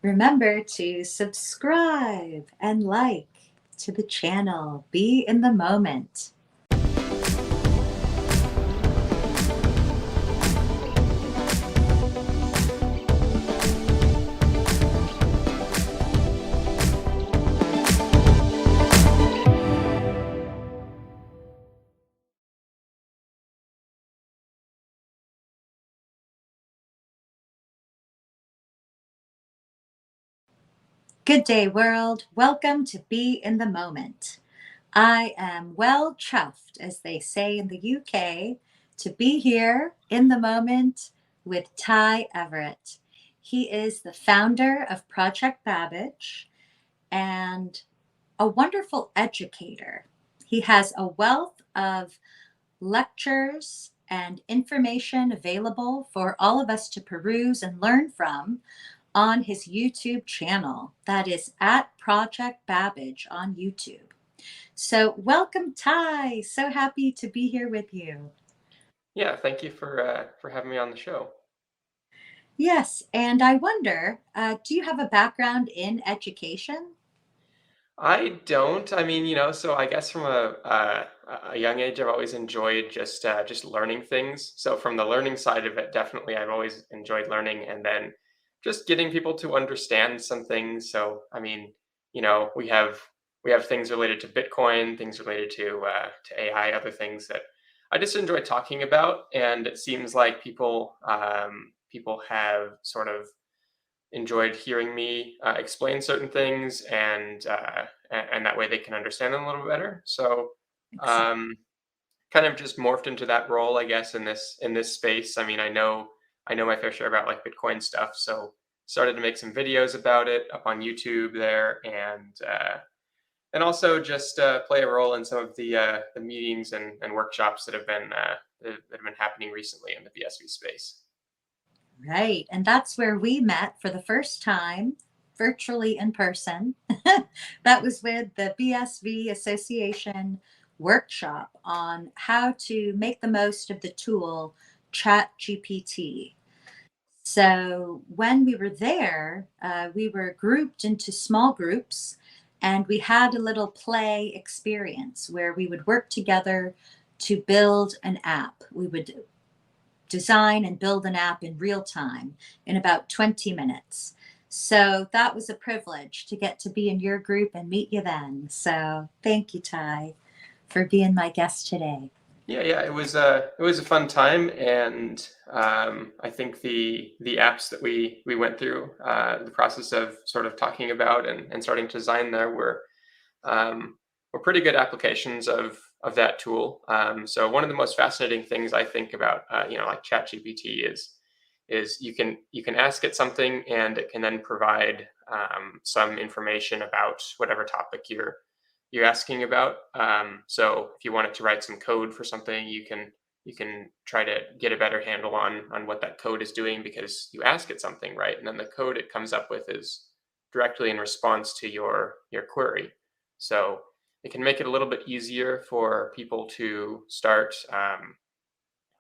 Remember to subscribe and like to the channel. Be in the moment. Good day, world. Welcome to Be in the Moment. I am well chuffed, as they say in the UK, to be here in the moment with Ty Everett. He is the founder of Project Babbage and a wonderful educator. He has a wealth of lectures and information available for all of us to peruse and learn from on his YouTube channel. That is at Project Babbage on YouTube. So, welcome, Ty. So happy to be here with you. Yeah, thank you for having me on the show. Yes, and I wonder, do you have a background in education? I don't. I mean, so I guess from a young age, I've always enjoyed just learning things. So from the learning side of it, definitely, I've always enjoyed learning, and then just getting people to understand some things. So I mean, we have things related to Bitcoin, things related to AI, other things that I just enjoy talking about, and it seems like people have sort of enjoyed hearing me explain certain things, and that way they can understand them a little bit better. So, Excellent. um, kind of just morphed into that role, I guess, in this space. I mean, I know my fair share about like Bitcoin stuff, so started to make some videos about it up on YouTube there, and also just play a role in some of the meetings and workshops that have been happening recently in the BSV space. Right. And that's where we met for the first time, virtually in person. That was with the BSV Association workshop on how to make the most of the tool ChatGPT. So when we were there, we were grouped into small groups and we had a little play experience where we would work together to build an app. We would design and build an app in real time in about 20 minutes. So that was a privilege to get to be in your group and meet you then. So thank you, Ty, for being my guest today. Yeah, yeah, it was a fun time, and I think the apps that we went through, the process of sort of talking about and starting to design there were pretty good applications of that tool. So one of the most fascinating things I think about like ChatGPT is you can ask it something and it can then provide some information about whatever topic you're asking about. So if you wanted to write some code for something, you can try to get a better handle on what that code is doing because you ask it something, right? And then the code it comes up with is directly in response to your query. So it can make it a little bit easier for people to start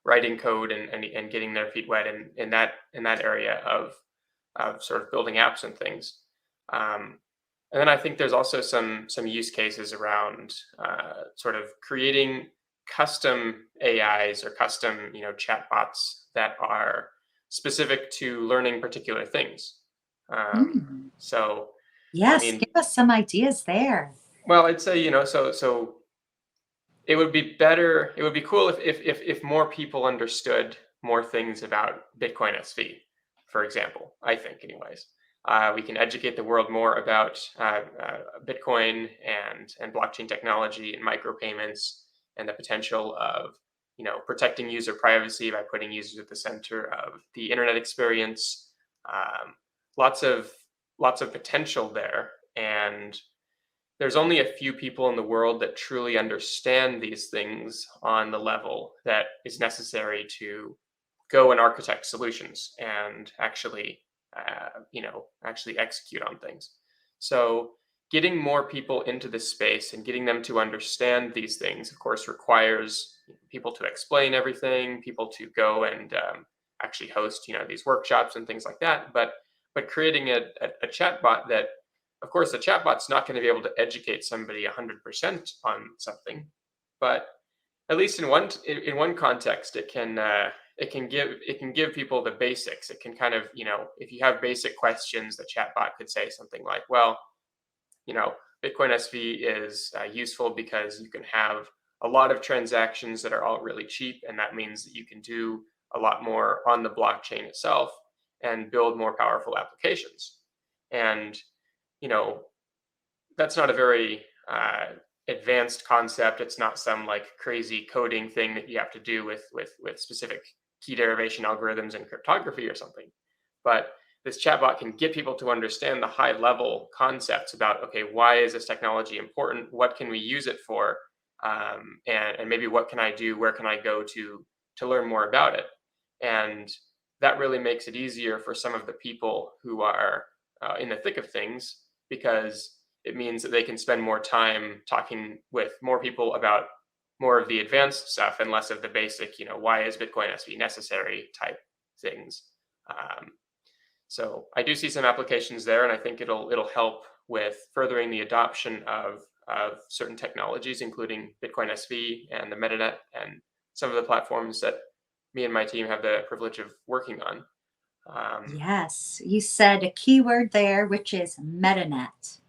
writing code and getting their feet wet in that area of sort of building apps and things. Um, and then I think there's also some use cases around sort of creating custom AIs or custom chatbots that are specific to learning particular things. Hmm. So I Yes, mean, give us some ideas there. well, I'd say so it would be better. It would be cool if more people understood more things about Bitcoin SV, for example. I think, anyways, we can educate the world more about Bitcoin and blockchain technology and micropayments and the potential of protecting user privacy by putting users at the center of the internet experience. Um, lots of lots of potential there, and there's only a few people in the world that truly understand these things on the level that is necessary to go and architect solutions and actually execute on things. So getting more people into this space and getting them to understand these things, of course, requires people to explain everything, people to go and actually host these workshops and things like that. But but creating a chatbot that, of course, the chatbot's not going to be able to educate somebody 100% on something, but at least in one context, it can give people the basics. It can kind of, if you have basic questions, the chatbot could say something like, well, you know, Bitcoin SV is useful because you can have a lot of transactions that are all really cheap, and that means that you can do a lot more on the blockchain itself and build more powerful applications. And you know, that's not a very advanced concept. It's not some like crazy coding thing that you have to do with specific key derivation algorithms and cryptography or something. But this chatbot can get people to understand the high level concepts about, okay, why is this technology important? What can we use it for? And maybe what can I do? Where can I go to learn more about it? And that really makes it easier for some of the people who are in the thick of things, because it means that they can spend more time talking with more people about more of the advanced stuff and less of the basic, why is Bitcoin SV necessary type things. Um, so I do see some applications there, and I think it'll help with furthering the adoption of certain technologies, including Bitcoin SV and the Metanet and some of the platforms that me and my team have the privilege of working on. Yes, you said a key word there, which is Metanet.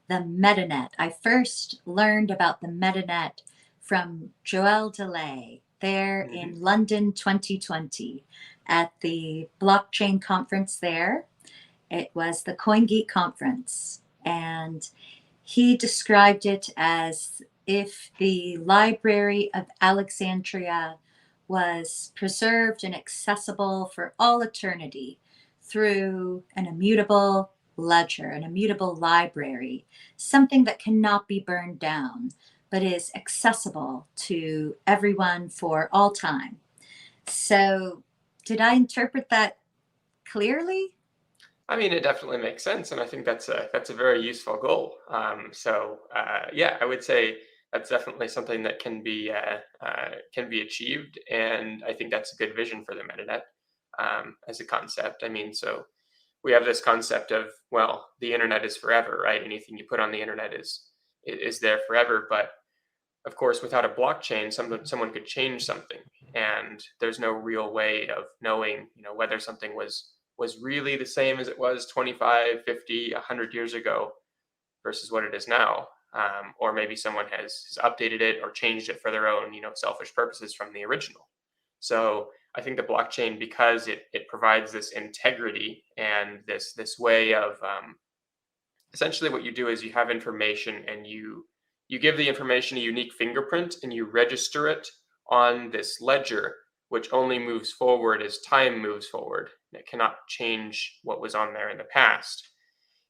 The Metanet. I first learned about the Metanet from Joel Delay there Mhm. in London 2020 at the blockchain conference there. It was the CoinGeek conference, and he described it as if the Library of Alexandria was preserved and accessible for all eternity through an immutable ledger, an immutable library, something that cannot be burned down, but is accessible to everyone for all time. So, did I interpret that clearly? I mean, it definitely makes sense, and I think that's a very useful goal. Yeah, I would say that's definitely something that can be achieved, and I think that's a good vision for the MetaNet as a concept. I mean, so we have this concept of, well, the internet is forever, right? Anything you put on the internet is there forever. But of course, without a blockchain, someone could change something, and there's no real way of knowing, whether something was really the same as it was 25, 50, 100 years ago versus what it is now. Or maybe someone has updated it or changed it for their own, selfish purposes from the original. So I think the blockchain, because it provides this integrity and this way of essentially what you do is you have information, and you give the information a unique fingerprint, and you register it on this ledger, which only moves forward as time moves forward. It cannot change what was on there in the past.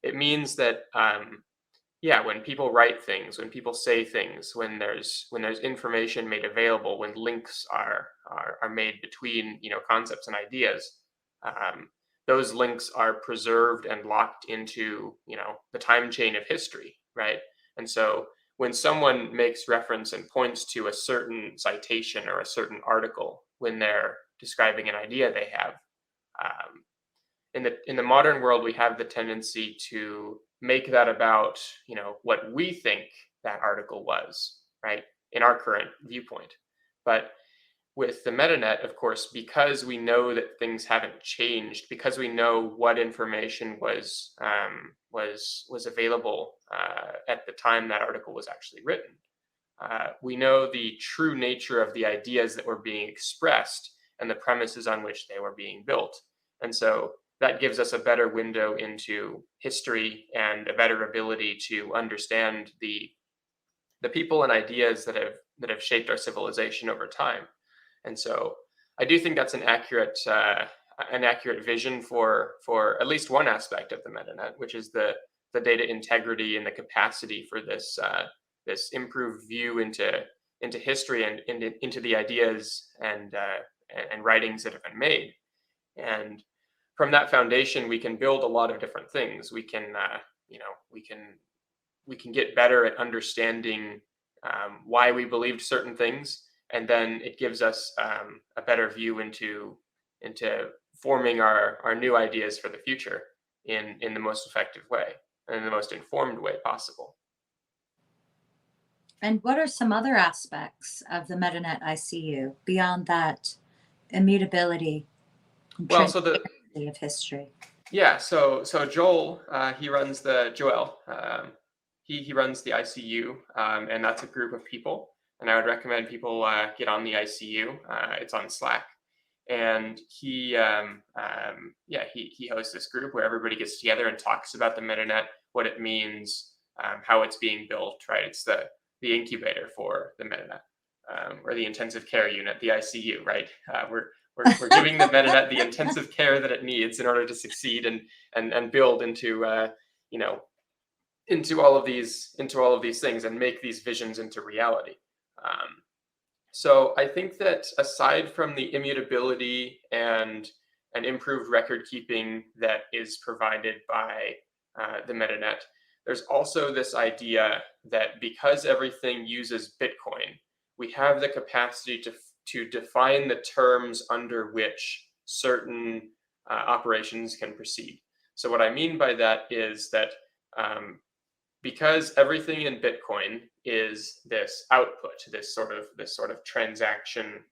It means that yeah, when people write things, when people say things, when there's information made available, when links are made between, concepts and ideas, um, those links are preserved and locked into, the time chain of history, right? And so when someone makes reference and points to a certain citation or a certain article when they're describing an idea they have, um, in the modern world, we have the tendency to make that about, what we think that article was, right, in our current viewpoint. But with the metanet, of course, because we know that things haven't changed, because we know what information was available at the time that article was actually written, we know the true nature of the ideas that were being expressed and the premises on which they were being built. And so that gives us a better window into history and a better ability to understand the people and ideas that have shaped our civilization over time. And so I do think that's an accurate vision for at least one aspect of the metanet, which is the data integrity and the capacity for this improved view into history and into the ideas and writings that have been made. And from that foundation, we can build a lot of different things. We can you know we can get better at understanding why we believed certain things, and then it gives us a better view into forming our new ideas for the future. in the most effective way and in the most informed way possible. And what are some other aspects of the Metanet ICU beyond that immutability and Well, so the transparency of history? Yeah, so Joel, he runs the Joel, he runs the ICU, and that's a group of people. And I would recommend people get on the ICU. It's on Slack, and he hosts this group where everybody gets together and talks about the Metanet, what it means, how it's being built. Right, it's the incubator for the Metanet, or the intensive care unit, the ICU. Right, we're giving the Metanet the intensive care that it needs in order to succeed and build into into all of these things and make these visions into reality. Um, so I think that aside from the immutability and improved record keeping that is provided by the Metanet, there's also this idea that because everything uses Bitcoin, we have the capacity to define the terms under which certain operations can proceed. So what I mean by that is that because everything in Bitcoin is this output, this sort of transaction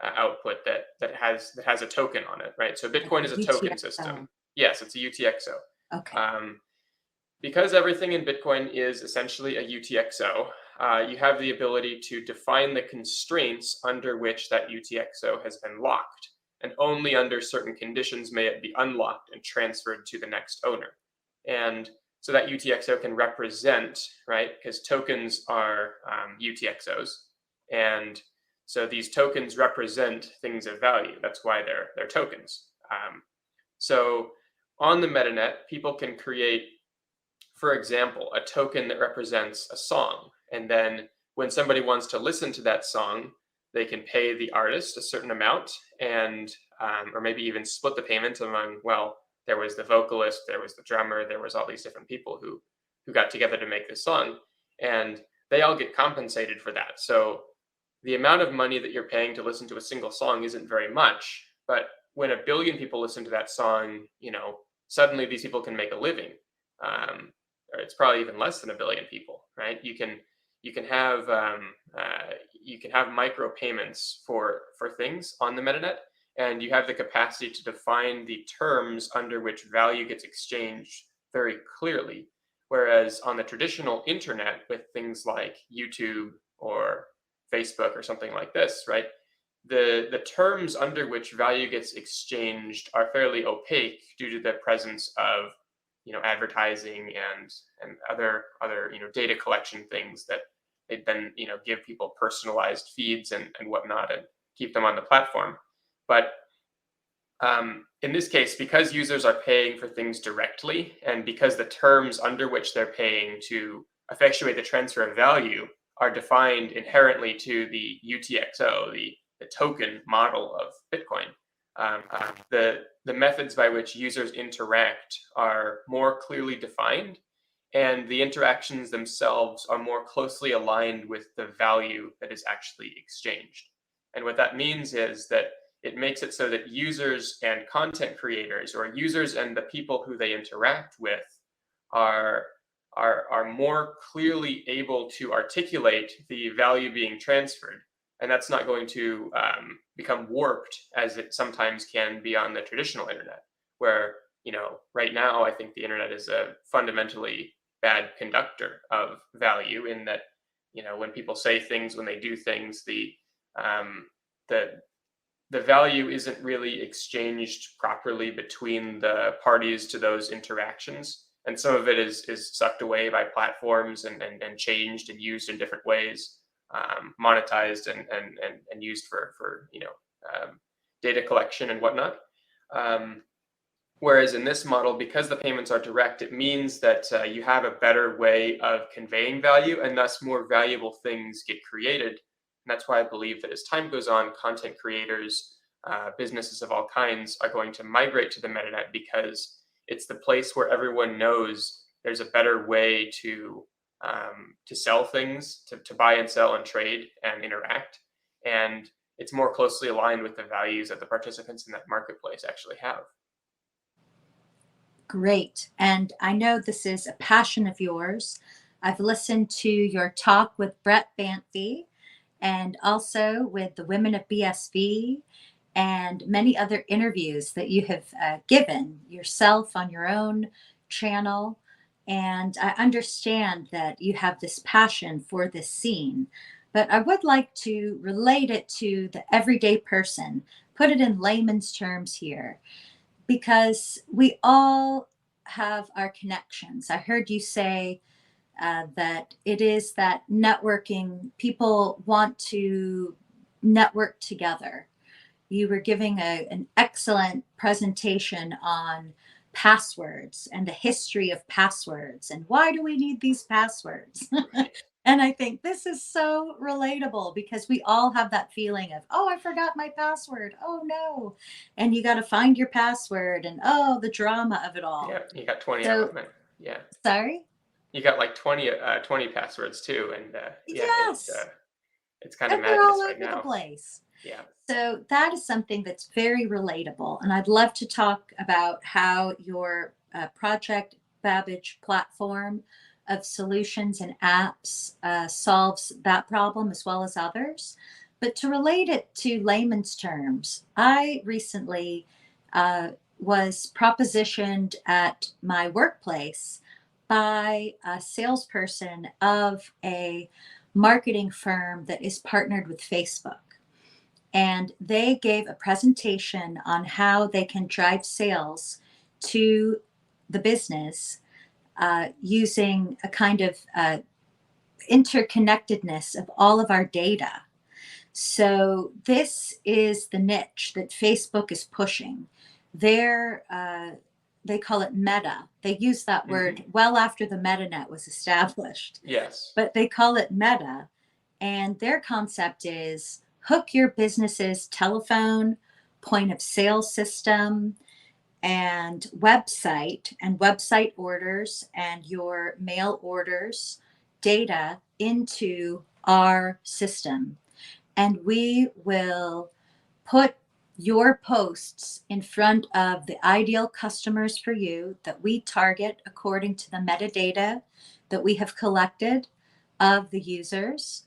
output that has a token on it, right? So Bitcoin is a token system. Yes, it's a UTXO. Okay. Because everything in Bitcoin is essentially a UTXO, you have the ability to define the constraints under which that UTXO has been locked, and only under certain conditions may it be unlocked and transferred to the next owner. And so that UTXO can represent, right? Because tokens are UTXOs, and so these tokens represent things of value. That's why they're tokens. So on the Metanet, people can create, for example, a token that represents a song, and then when somebody wants to listen to that song, they can pay the artist a certain amount, and or maybe even split the payment among, well, there was the vocalist, there was the drummer, there was all these different people who got together to make this song, and they all get compensated for that. So the amount of money that you're paying to listen to a single song isn't very much, but when a billion people listen to that song, suddenly these people can make a living. Or it's probably even less than a billion people, right? You can have micro payments for things on the Metanet, and you have the capacity to define the terms under which value gets exchanged very clearly. Whereas on the traditional internet with things like YouTube or Facebook or something like this, right? The terms under which value gets exchanged are fairly opaque due to the presence of advertising and other data collection things that they then give people personalized feeds and whatnot and keep them on the platform. But in this case, because users are paying for things directly, and because the terms under which they're paying to effectuate the transfer of value are defined inherently to the UTXO, the token model of Bitcoin, the methods by which users interact are more clearly defined, and the interactions themselves are more closely aligned with the value that is actually exchanged. And what that means is that it makes it so that users and content creators, or users and the people who they interact with, are more clearly able to articulate the value being transferred. And that's not going to become warped as it sometimes can be on the traditional internet, where right now I think the internet is a fundamentally bad conductor of value, in that when people say things, when they do things, the value isn't really exchanged properly between the parties to those interactions, and some of it is sucked away by platforms and changed and used in different ways, monetized and used for data collection and whatnot. Whereas in this model, because the payments are direct, it means that you have a better way of conveying value, and thus more valuable things get created. And that's why I believe that as time goes on, content creators, businesses of all kinds are going to migrate to the Metanet, because it's the place where everyone knows there's a better way to sell things, to buy and sell and trade and interact. And it's more closely aligned with the values that the participants in that marketplace actually have. Great. And I know this is a passion of yours. I've listened to your talk with Brett Banfi and also with the women of BSV and many other interviews that you have given yourself on your own channel. And I understand that you have this passion for this scene, but I would like to relate it to the everyday person, put it in layman's terms here, because we all have our connections. I heard you say that it is that networking, people want to network together. You were giving an excellent presentation on passwords and the history of passwords and why do we need these passwords? Right. And I think this is so relatable because we all have that feeling of, oh, I forgot my password. Oh no. And you got to find your password and oh, the drama of it all. Yeah, you got 20 of So, them. Yeah. sorry? You got like 20 passwords too, and yeah, Yes. it's kind of And they're all madness right over the now. place. Yeah. So that is something that's very relatable. And I'd love to talk about how your Project Babbage platform of solutions and apps solves that problem as well as others. But to relate it to layman's terms, I recently was propositioned at my workplace by a salesperson of a marketing firm that is partnered with Facebook. And they gave a presentation on how they can drive sales to the business using a kind of interconnectedness of all of our data. So this is the niche that Facebook is pushing. They're, they call it Meta. They use that word well after the Metanet was established, Yes. but they call it Meta. And their concept is hook your business's telephone, point of sale system, and website orders and your mail orders data into our system. And we will put your posts in front of the ideal customers for you that we target according to the metadata that we have collected of the users.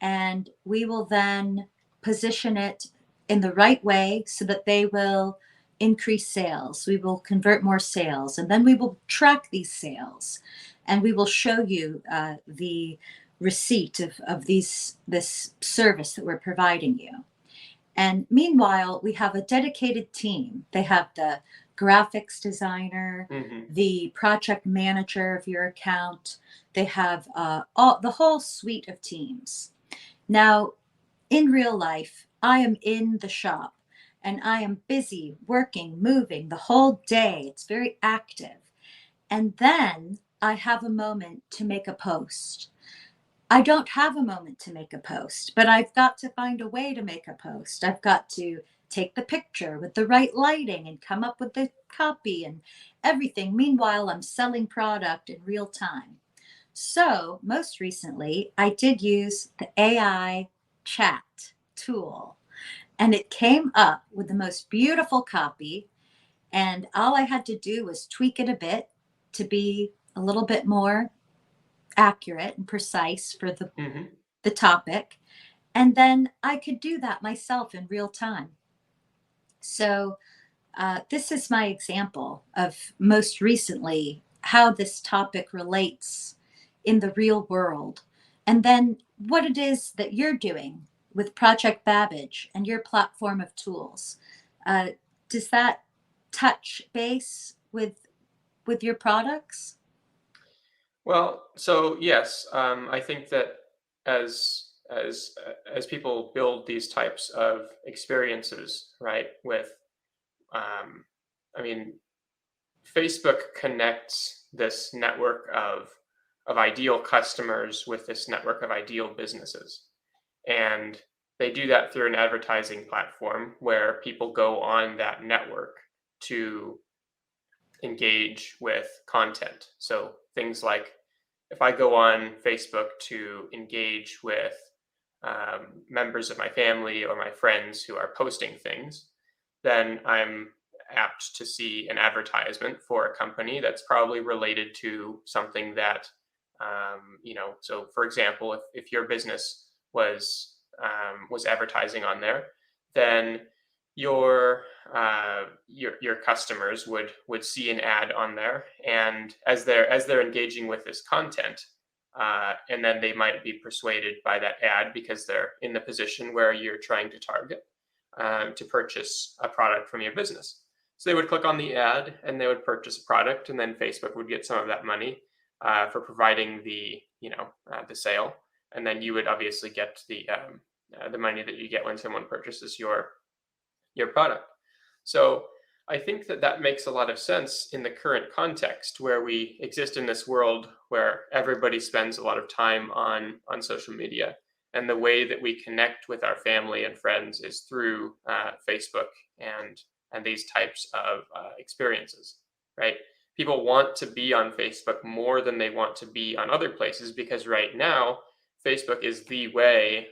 And we will then position it in the right way so that they will increase sales. We will convert more sales. And then we will track these sales. And we will show you the receipt of this service that we're providing you. And meanwhile, we have a dedicated team. They have the graphics designer, Hmm. the project manager of your account. They have all the whole suite of teams. Now, in real life, I am in the shop and I am busy working, moving the whole day. It's very active. And then I have a moment to make a post. I don't have a moment to make a post, but I've got to find a way to make a post. I've got to take the picture with the right lighting and come up with the copy and everything. Meanwhile, I'm selling product in real time. So, most recently, I did use the AI chat tool, and it came up with the most beautiful copy. And all I had to do was tweak it a bit to be a little bit more accurate and precise for Hmm. the topic. And then I could do that myself in real time. So, this is my example of most recently how this topic relates in the real world. And then what it is that you're doing with Project Babbage and your platform of tools. Uh, does that touch base with your products? Well, so yes, I think that as people build these types of experiences, right? With, um, I mean, Facebook connects this network of ideal customers with this network of ideal businesses, and they do that through an advertising platform where people go on that network to engage with content. So things like if I go on Facebook to engage with members of my family or my friends who are posting things, then I'm apt to see an advertisement for a company that's probably related to something that, so for example, if your business was advertising on there, then your your customers would see an ad on there, and as they're engaging with this content, and then they might be persuaded by that ad because they're in the position where you're trying to target, to purchase a product from your business. So they would click on the ad and they would purchase a product, and then Facebook would get some of that money for providing the sale, and then you would obviously get the money that you get when someone purchases your product. So I think that that makes a lot of sense in the current context where we exist in this world where everybody spends a lot of time on social media, and the way that we connect with our family and friends is through Facebook and these types of experiences, right? People want to be on Facebook more than they want to be on other places because right now Facebook is the way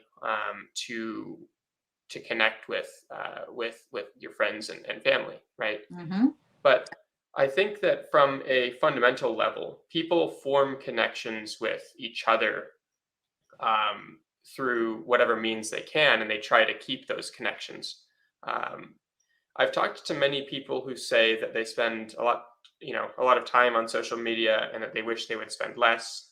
to connect with your friends and family, right? Mm-hmm. But I think that from a fundamental level, people form connections with each other um, through whatever means they can, and they try to keep those connections. Um, I've talked to many people who say that they spend a lot of time on social media, and that they wish they would spend less.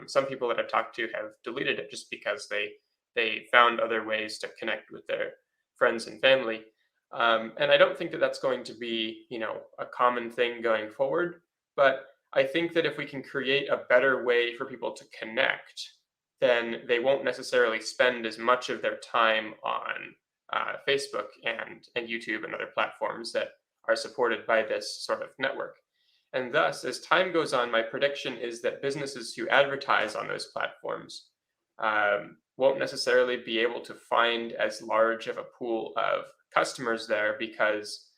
Some people that I've talked to have deleted it just because they found other ways to connect with their friends and family. And I don't think that that's going to be, a common thing going forward. But I think that if we can create a better way for people to connect, then they won't necessarily spend as much of their time on Facebook and YouTube and other platforms that are supported by this sort of network. And thus, as time goes on, my prediction is that businesses who advertise on those platforms won't necessarily be able to find as large of a pool of customers there because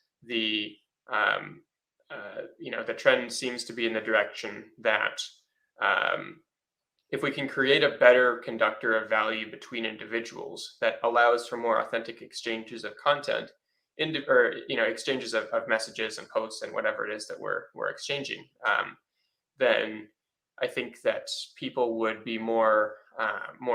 um, the trend seems to be in the direction that um, if we can create a better conductor of value between individuals that allows for more authentic exchanges of content, or exchanges of messages and posts and whatever it is that we're exchanging, then I think that people would be more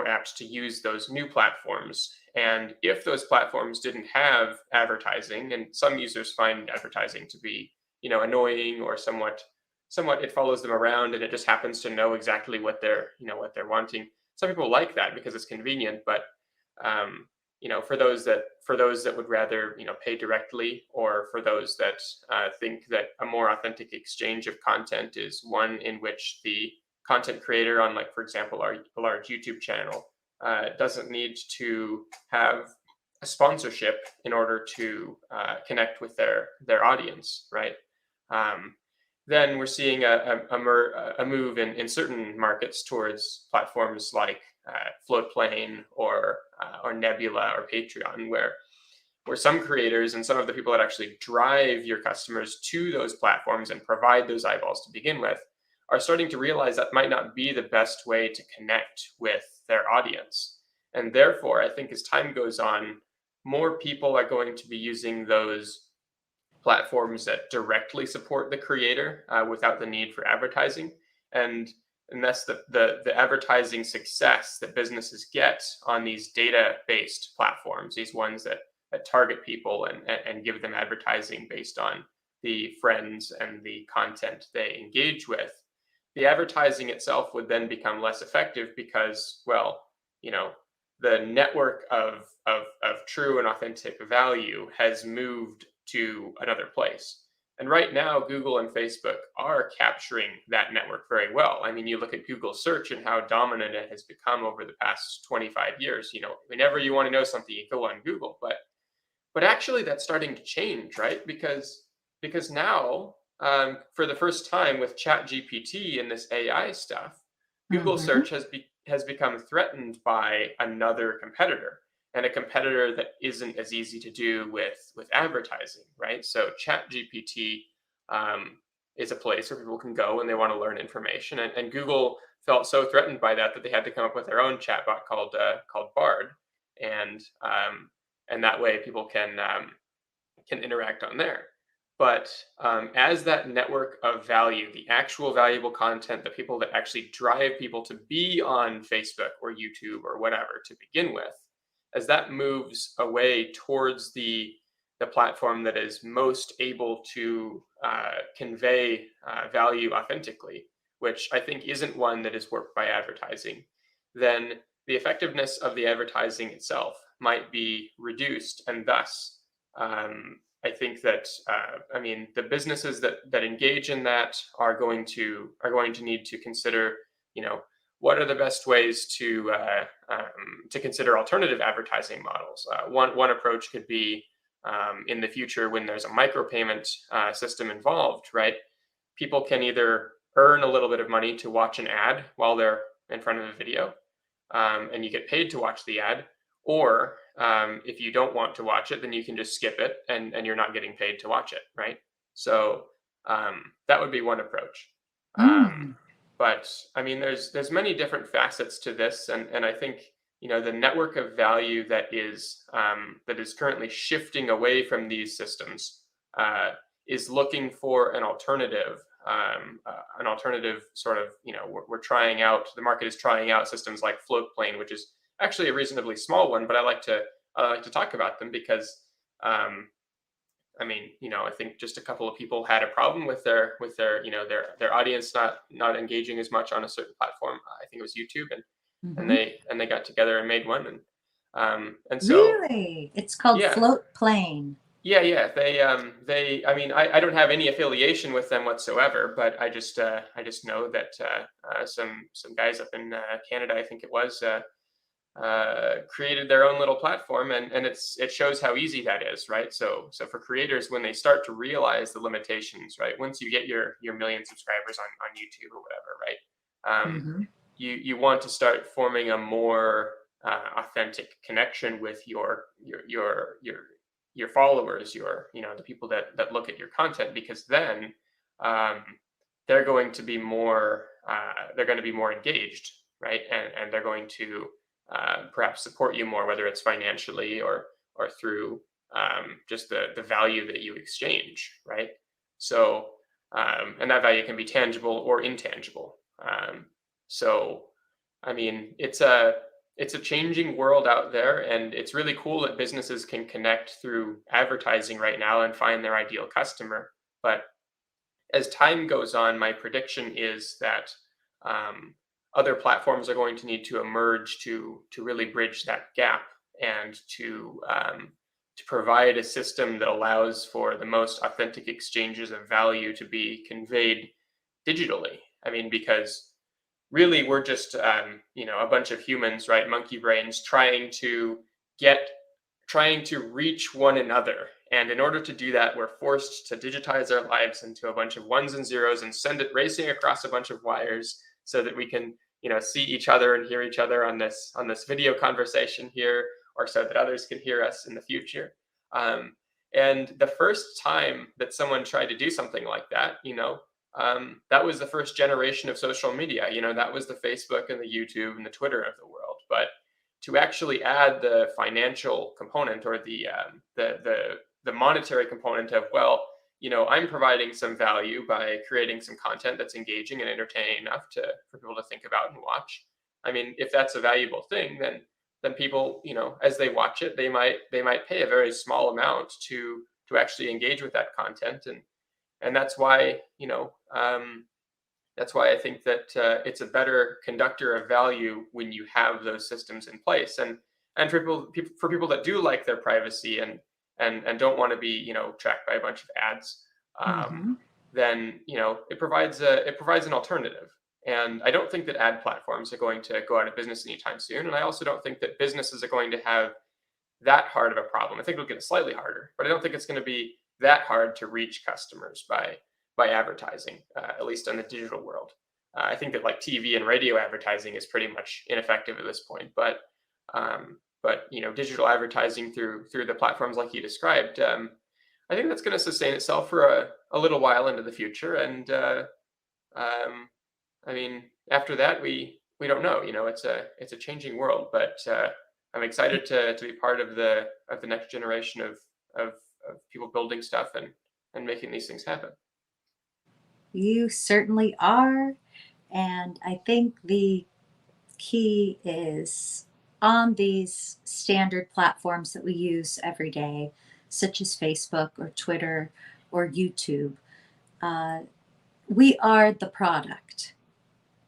apt to use those new platforms. And if those platforms didn't have advertising, and some users find advertising to be annoying or somewhat it follows them around and it just happens to know exactly what they're wanting. Some people like that because it's convenient, but um, for those that would rather pay directly, or for those that think that a more authentic exchange of content is one in which the content creator on, like, for example, a large YouTube channel doesn't need to have a sponsorship in order to connect with their audience, right? Um, then we're seeing a move in certain markets towards platforms like Floatplane or Nebula or Patreon, where some creators and some of the people that actually drive your customers to those platforms and provide those eyeballs to begin with are starting to realize that might not be the best way to connect with their audience. And therefore, I think as time goes on, more people are going to be using those platforms that directly support the creator without the need for advertising. And that's the advertising success that businesses get on these data-based platforms, these ones that target people and give them advertising based on the friends and the content they engage with. The advertising itself would then become less effective because, well, the network of true and authentic value has moved to another place. And right now, Google and Facebook are capturing that network very well. I mean, you look at Google search and how dominant it has become over the past 25 years. Whenever you want to know something, you go on Google. But actually, that's starting to change, right? Because now, for the first time with ChatGPT and this AI stuff, Google Mm-hmm. search has become threatened by another competitor, and a competitor that isn't as easy to do with advertising, right? So ChatGPT is a place where people can go when they want to learn information, and Google felt so threatened by that they had to come up with their own chatbot called Bard, and and that way people can interact on there. But as that network of value, the actual valuable content, the people that actually drive people to be on Facebook or YouTube or whatever to begin with, as that moves away towards the platform that is most able to convey value authentically, which I think isn't one that is worked by advertising, then the effectiveness of the advertising itself might be reduced, and thus I think that I mean the businesses that engage in that are going to need to consider, you know, what are the best ways to consider alternative advertising models. One approach could be in the future when there's a micropayment system involved, right? People can either earn a little bit of money to watch an ad while they're in front of a video, and you get paid to watch the ad, or if you don't want to watch it, then you can just skip it, and you're not getting paid to watch it, right? So that would be one approach. Um, Mm. but I mean, there's many different facets to this, and I think, you know, the network of value that is currently shifting away from these systems is looking for an alternative sort of, you know, we're trying out, the market is trying out systems like Floatplane, which is actually a reasonably small one, but I like to talk about them because um, I mean, you know, I think just a couple of people had a problem with their their audience not engaging as much on a certain platform. I think it was YouTube, and Hmm. they got together and made one, and so Really? It's called yeah, float plane. yeah. They I mean, I don't have any affiliation with them whatsoever, but I just know that some guys up in Canada, I think it was, created their own little platform, and it shows how easy that is, right? So for creators, when they start to realize the limitations, right, once you get your million subscribers on YouTube or whatever, right, Hmm. you want to start forming a more authentic connection with your followers, the people that look at your content, because then um, they're going to be more engaged, right, and they're going to perhaps support you more, whether it's financially or through just the value that you exchange, right? So and that value can be tangible or intangible. So I mean, it's a changing world out there, and it's really cool that businesses can connect through advertising right now and find their ideal customer. But as time goes on, my prediction is that um, other platforms are going to need to emerge to really bridge that gap, and to provide a system that allows for the most authentic exchanges of value to be conveyed digitally. I mean, because really we're just a bunch of humans, right, monkey brains, get trying to reach one another, and in order to do that, we're forced to digitize our lives into a bunch of ones and zeros and send it racing across a bunch of wires so that we can, see each other and hear each other on this video conversation here, or so that others can hear us in the future. um, and the first time that someone tried to do something like that, that was the first generation of social media. That was the Facebook and the YouTube and the Twitter of the world. But to actually add the financial component, or the monetary component of, well, I'm providing some value by creating some content that's engaging and entertaining enough for people to think about and watch. I mean, if that's a valuable thing, then people, as they watch it, they might pay a very small amount to actually engage with that content. And that's why I think that it's a better conductor of value when you have those systems in place. And for people that do like their privacy, and don't want to be, tracked by a bunch of ads, Hmm. then it provides an alternative. And I don't think that ad platforms are going to go out of business anytime soon. And I also don't think that businesses are going to have that hard of a problem. I think it'll get slightly harder, but I don't think it's going to be that hard to reach customers by advertising, at least in the digital world. I think that like TV and radio advertising is pretty much ineffective at this point, but digital advertising through the platforms like you described, I think that's going to sustain itself for a little while into the future. And um, I mean, after that, we don't know. It's a changing world, but I'm excited to be part of the next generation of of people building stuff, and making these things happen. You certainly are. And I think the key is on these standard platforms that we use every day, such as Facebook or Twitter or YouTube, uh, we are the product.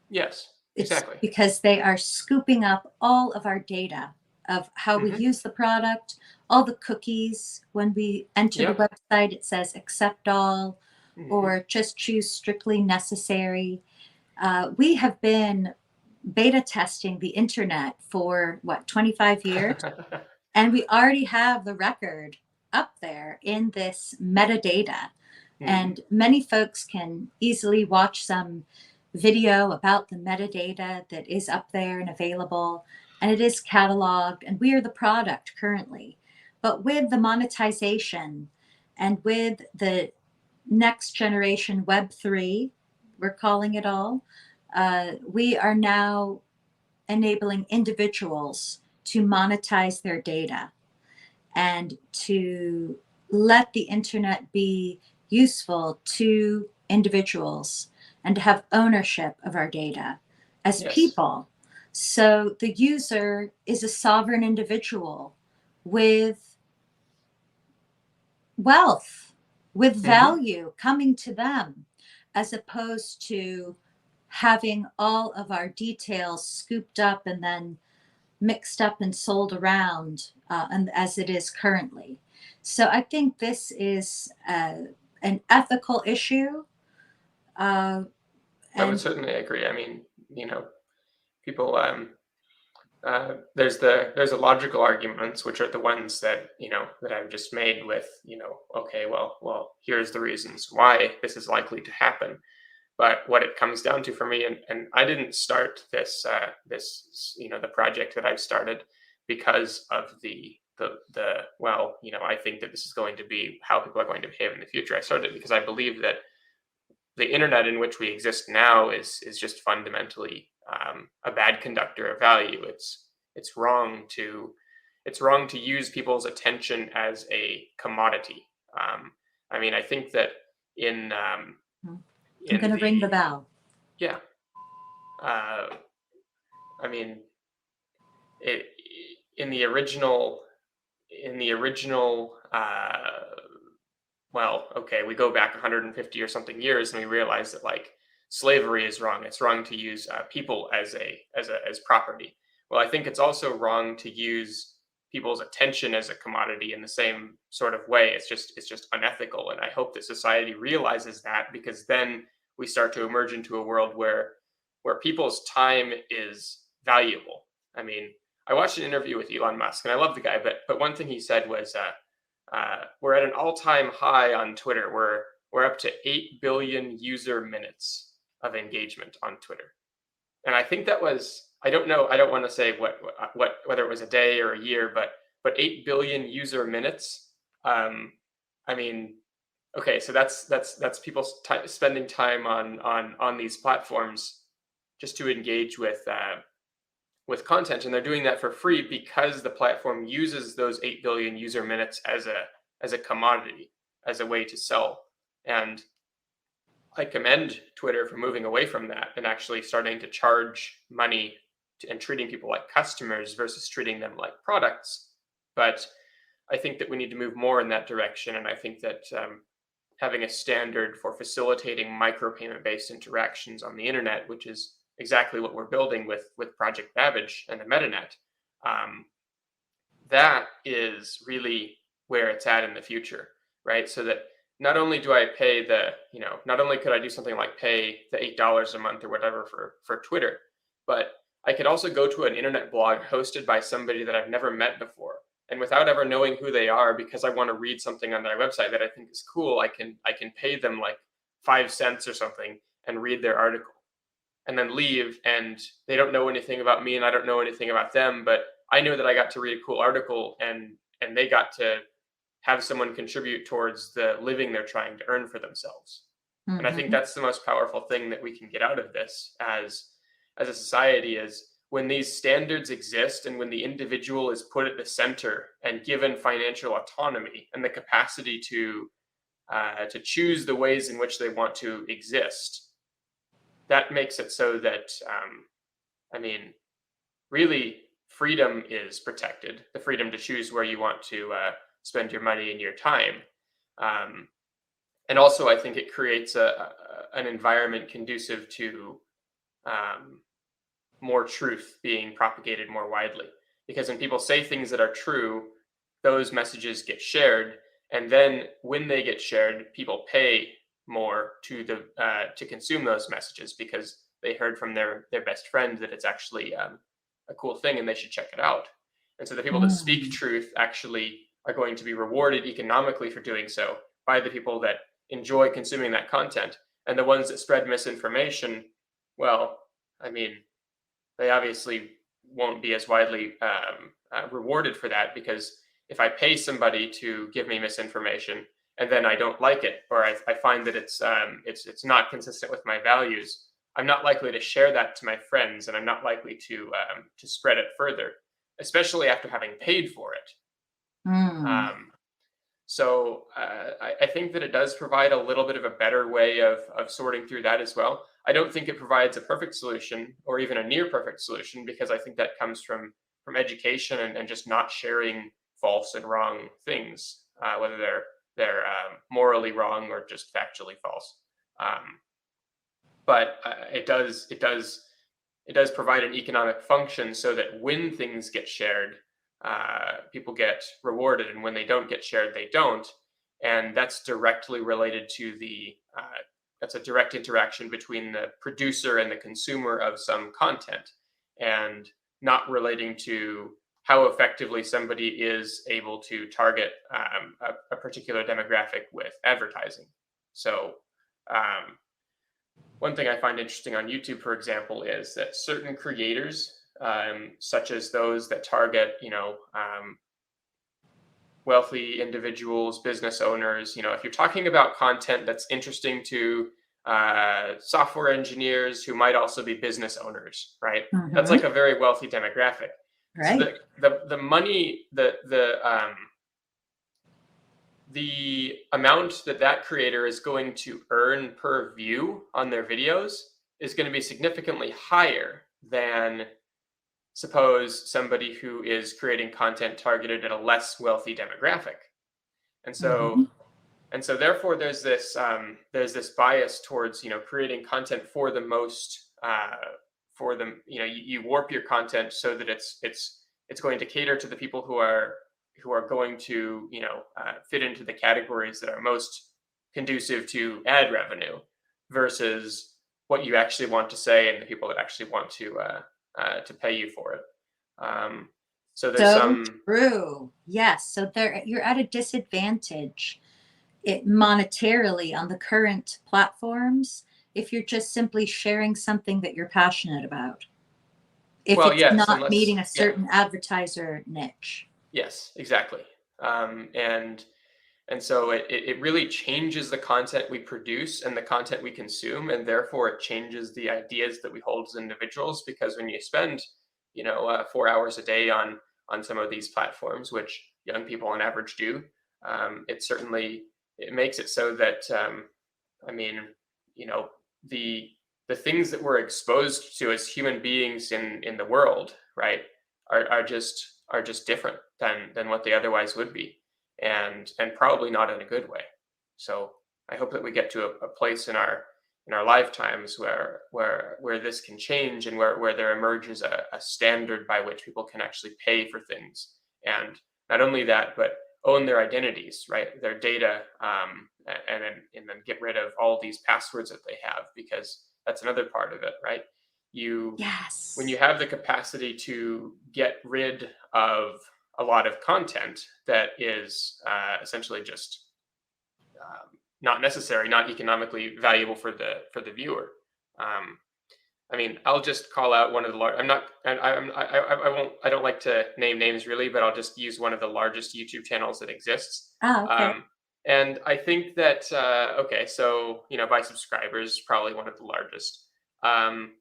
Yes, It's exactly. because they are scooping up all of our data of how we Hmm. use the product, all the cookies. When we enter the Yep. website, it says accept all Hmm. or just choose strictly necessary. We have been beta testing the internet for what, 25 years? And we already have the record up there in this metadata. Hmm. And many folks can easily watch some video about the metadata that is up there and available. And it is cataloged, and we are the product currently. But with the monetization and with the next generation Web3, we're calling it all, we are now enabling individuals to monetize their data and to let the internet be useful to individuals and to have ownership of our data as Yes. people. So the user is a sovereign individual with wealth, with Hmm. value coming to them, as opposed to having all of our details scooped up and then mixed up and sold around, and as it is currently. So I think this is an ethical issue, uh, I would and certainly agree. I mean, people. There's a logical arguments, which are the ones that that I've just made with okay, well, here's the reasons why this is likely to happen. But what it comes down to for me, and I didn't start this the project that I've started because of the well, I think that this is going to be how people are going to behave in the future. I started it because I believe that the internet in which we exist now is just fundamentally a bad conductor of value. It's wrong to it's wrong to use people's attention as a commodity. Um, I mean, I think that in I'm in going to ring the the bell. yeah, uh, I mean, it, in the original in the original well, okay, we go back 150 or something years and we realize that like slavery is wrong. It's wrong to use people as property. Well, I think it's also wrong to use people's attention as a commodity in the same sort of way. It's just unethical, and I hope that society realizes that, because then we start to emerge into a world where people's time is valuable. I mean, I watched an interview with Elon Musk, and I love the guy, but one thing he said was. We're at an all-time high on Twitter. We're up to 8 billion user minutes of engagement on Twitter, and I think that was, I don't know, I don't want to say what whether it was a day or a year, but 8 billion user minutes. Um, I mean, okay, so that's people spending time on these platforms just to engage with content, and they're doing that for free because the platform uses those 8 billion user minutes as a commodity, as a way to sell. And I commend Twitter for moving away from that and actually starting to charge money and treating people like customers versus treating them like products. But I think that we need to move more in that direction, and I think that having a standard for facilitating micropayment based interactions on the internet, which is exactly what we're building with Project Babbage and the Metanet, um, that is really where it's at in the future, right? So that not only do I pay not only could I do something like pay the $8 a month or whatever for Twitter, but I could also go to an internet blog hosted by somebody that I've never met before. And without ever knowing who they are, because I want to read something on their website that I think is cool, I can pay them like 5 cents or something and read their article and then leave, and they don't know anything about me and I don't know anything about them, but I know that I got to read a cool article, and they got to have someone contribute towards the living they're trying to earn for themselves. And I think Mhm. that's the most powerful thing that we can get out of this as a society, is when these standards exist and when the individual is put at the center and given financial autonomy and the capacity to choose the ways in which they want to exist, that makes it so that, I mean, really, freedom is protected. The freedom to choose where you want to spend your money and your time. Um, and also, I think it creates an environment conducive to um, more truth being propagated more widely. Because when people say things that are true, those messages get shared, and then when they get shared, people pay more to consume those messages because they heard from their best friend that it's actually a cool thing and they should check it out. And so the people that speak Mm. truth actually are going to be rewarded economically for doing so by the people that enjoy consuming that content, and the ones that spread misinformation, well, I mean, they obviously won't be as widely rewarded for that, because if I pay somebody to give me misinformation and then I don't like it, or I find that it's not consistent with my values, I'm not likely to share that to my friends, and I'm not likely to spread it further, especially after having paid for it. Mm. Um, so I think that it does provide a little bit of a better way of sorting through that as well. I don't think it provides a perfect solution or even a near perfect solution, because I think that comes from education and just not sharing false and wrong things, whether they're morally wrong or just factually false. Um, but it does provide an economic function so that when things get shared, people get rewarded, and when they don't get shared, they don't. And that's directly related to that's a direct interaction between the producer and the consumer of some content, and not relating to how effectively somebody is able to target a particular demographic with advertising. So, um, one thing I find interesting on YouTube, for example, is that certain creators, such as those that target, wealthy individuals, business owners, if you're talking about content that's interesting to software engineers who might also be business owners, right? That's Hmm. like a very wealthy demographic. So Right. the money, the amount that that creator is going to earn per view on their videos is going to be significantly higher than, suppose, somebody who is creating content targeted at a less wealthy demographic. And so Hmm. and so therefore there's this bias towards creating content for the most for them. You warp your content so that it's going to cater to the people who are going to fit into the categories that are most conducive to ad revenue, versus what you actually want to say and the people that actually want to pay you for it. Um, so there's So some. true. Yes. So there, you're at a disadvantage it monetarily on the current platforms if you're just simply sharing something that you're passionate about. If Well, it's yes, not meeting unless, a yeah. certain advertiser niche. Yes, exactly. And so it really changes the content we produce and the content we consume, and therefore it changes the ideas that we hold as individuals. Because when you spend 4 hours a day on some of these platforms, which young people on average do, it makes it so that, I mean, you know, the the things that we're exposed to as human beings in the world, right, are just different than what they otherwise would be, and probably not in a good way. So I hope that we get to a place in our lifetimes where this can change, and where there emerges a standard by which people can actually pay for things, and not only that, but own their identities, right? Their data, and then get rid of all these passwords that they have, because that's another part of it, right? You When you Yes. have the capacity to get rid of a lot of content that is essentially just not necessary, not economically valuable for the viewer. Um, I mean, I'll just call out one of the large. I'm not, and I won't. I don't like to name names really, but I'll just use one of the largest YouTube channels that exists. Ah, okay. And I think that okay, so by subscribers, probably one of the largest. Um,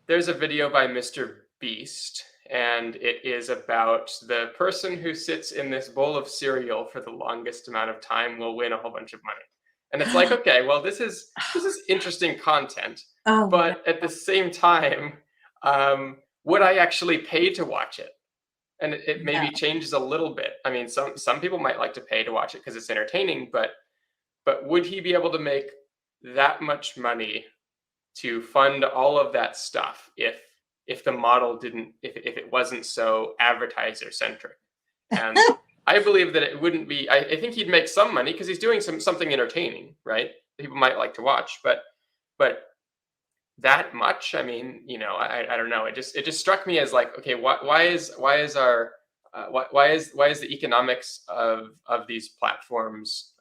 there's a video by Mr. beast, and it is about the person who sits in this bowl of cereal for the longest amount of time will win a whole bunch of money. And it's like, okay, well, this is interesting content, Oh no. but at the same time, would I actually pay to watch it? And it maybe No. changes a little bit. I mean, some people might like to pay to watch it because it's entertaining, but would he be able to make that much money to fund all of that stuff if the model didn't if it wasn't so advertiser centric? And I believe that it wouldn't be. I think he'd make some money because he's doing something entertaining, right? People might like to watch, but that much. I mean, I don't know. It just struck me as like, okay, why is our why is the economics of these platforms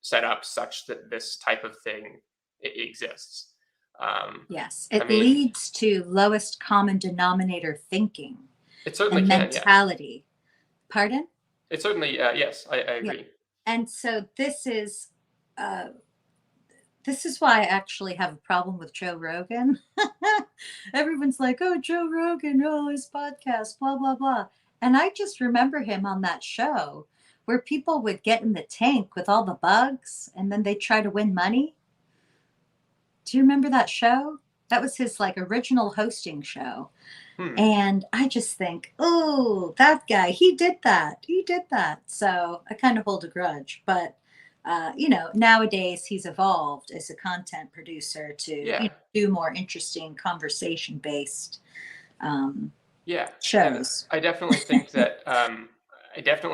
set up such that this type of thing exists? Yes, I it mean, leads to lowest common denominator thinking it certainly and can. Yes, mentality. Pardon? it certainly. Yes, I Yeah. agree. And so uh, this is why I actually have a problem with Joe Rogan. Everyone's like, "Oh, Joe Rogan, oh, his podcast, blah blah blah," and I just remember him on that show where people would get in the tank with all the bugs, and then they try to win money. Do you remember that show? That was his like original hosting show. Hmm. And I just think, oh, that guy, he did that. He did that. So I kind of hold a grudge. But, nowadays he's evolved as a content producer to Yeah. do more interesting conversation based um, Yeah, and shows. I definitely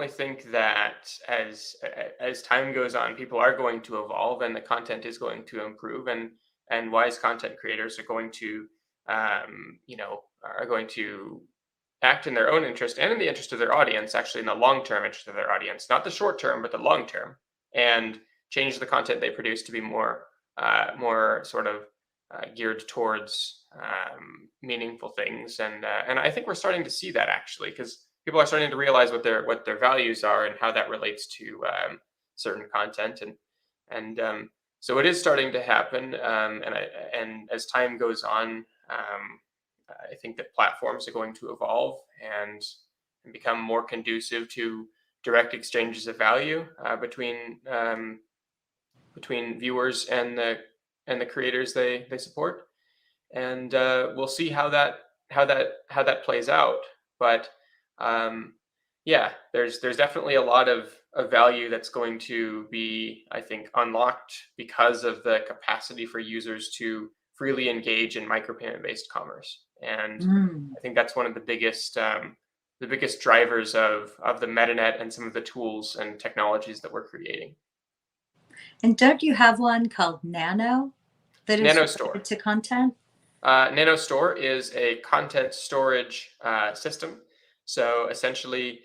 think that as time goes on, people are going to evolve, and the content is going to improve, and wise content creators are going to, are going to act in their own interest and in the interest of their audience, actually in the long term interest of their audience, not the short term, but the long term, and change the content they produce to be more sort of geared towards meaningful things, and I think we're starting to see that actually because people are starting to realize what their values are and how that relates to certain content, and so it is starting to happen, and as time goes on, I think that platforms are going to evolve and become more conducive to direct exchanges of value between viewers and the creators they support, and we'll see how that plays out. But um, yeah, there's definitely a lot of value that's going to be, I think, unlocked because of the capacity for users to freely engage in micropayment based commerce, and Mm. I think that's one of the biggest drivers of the Metanet and some of the tools and technologies that we're creating. And don't you have one called Nano that is NanoStore. related to content? NanoStore is a content storage system. So essentially,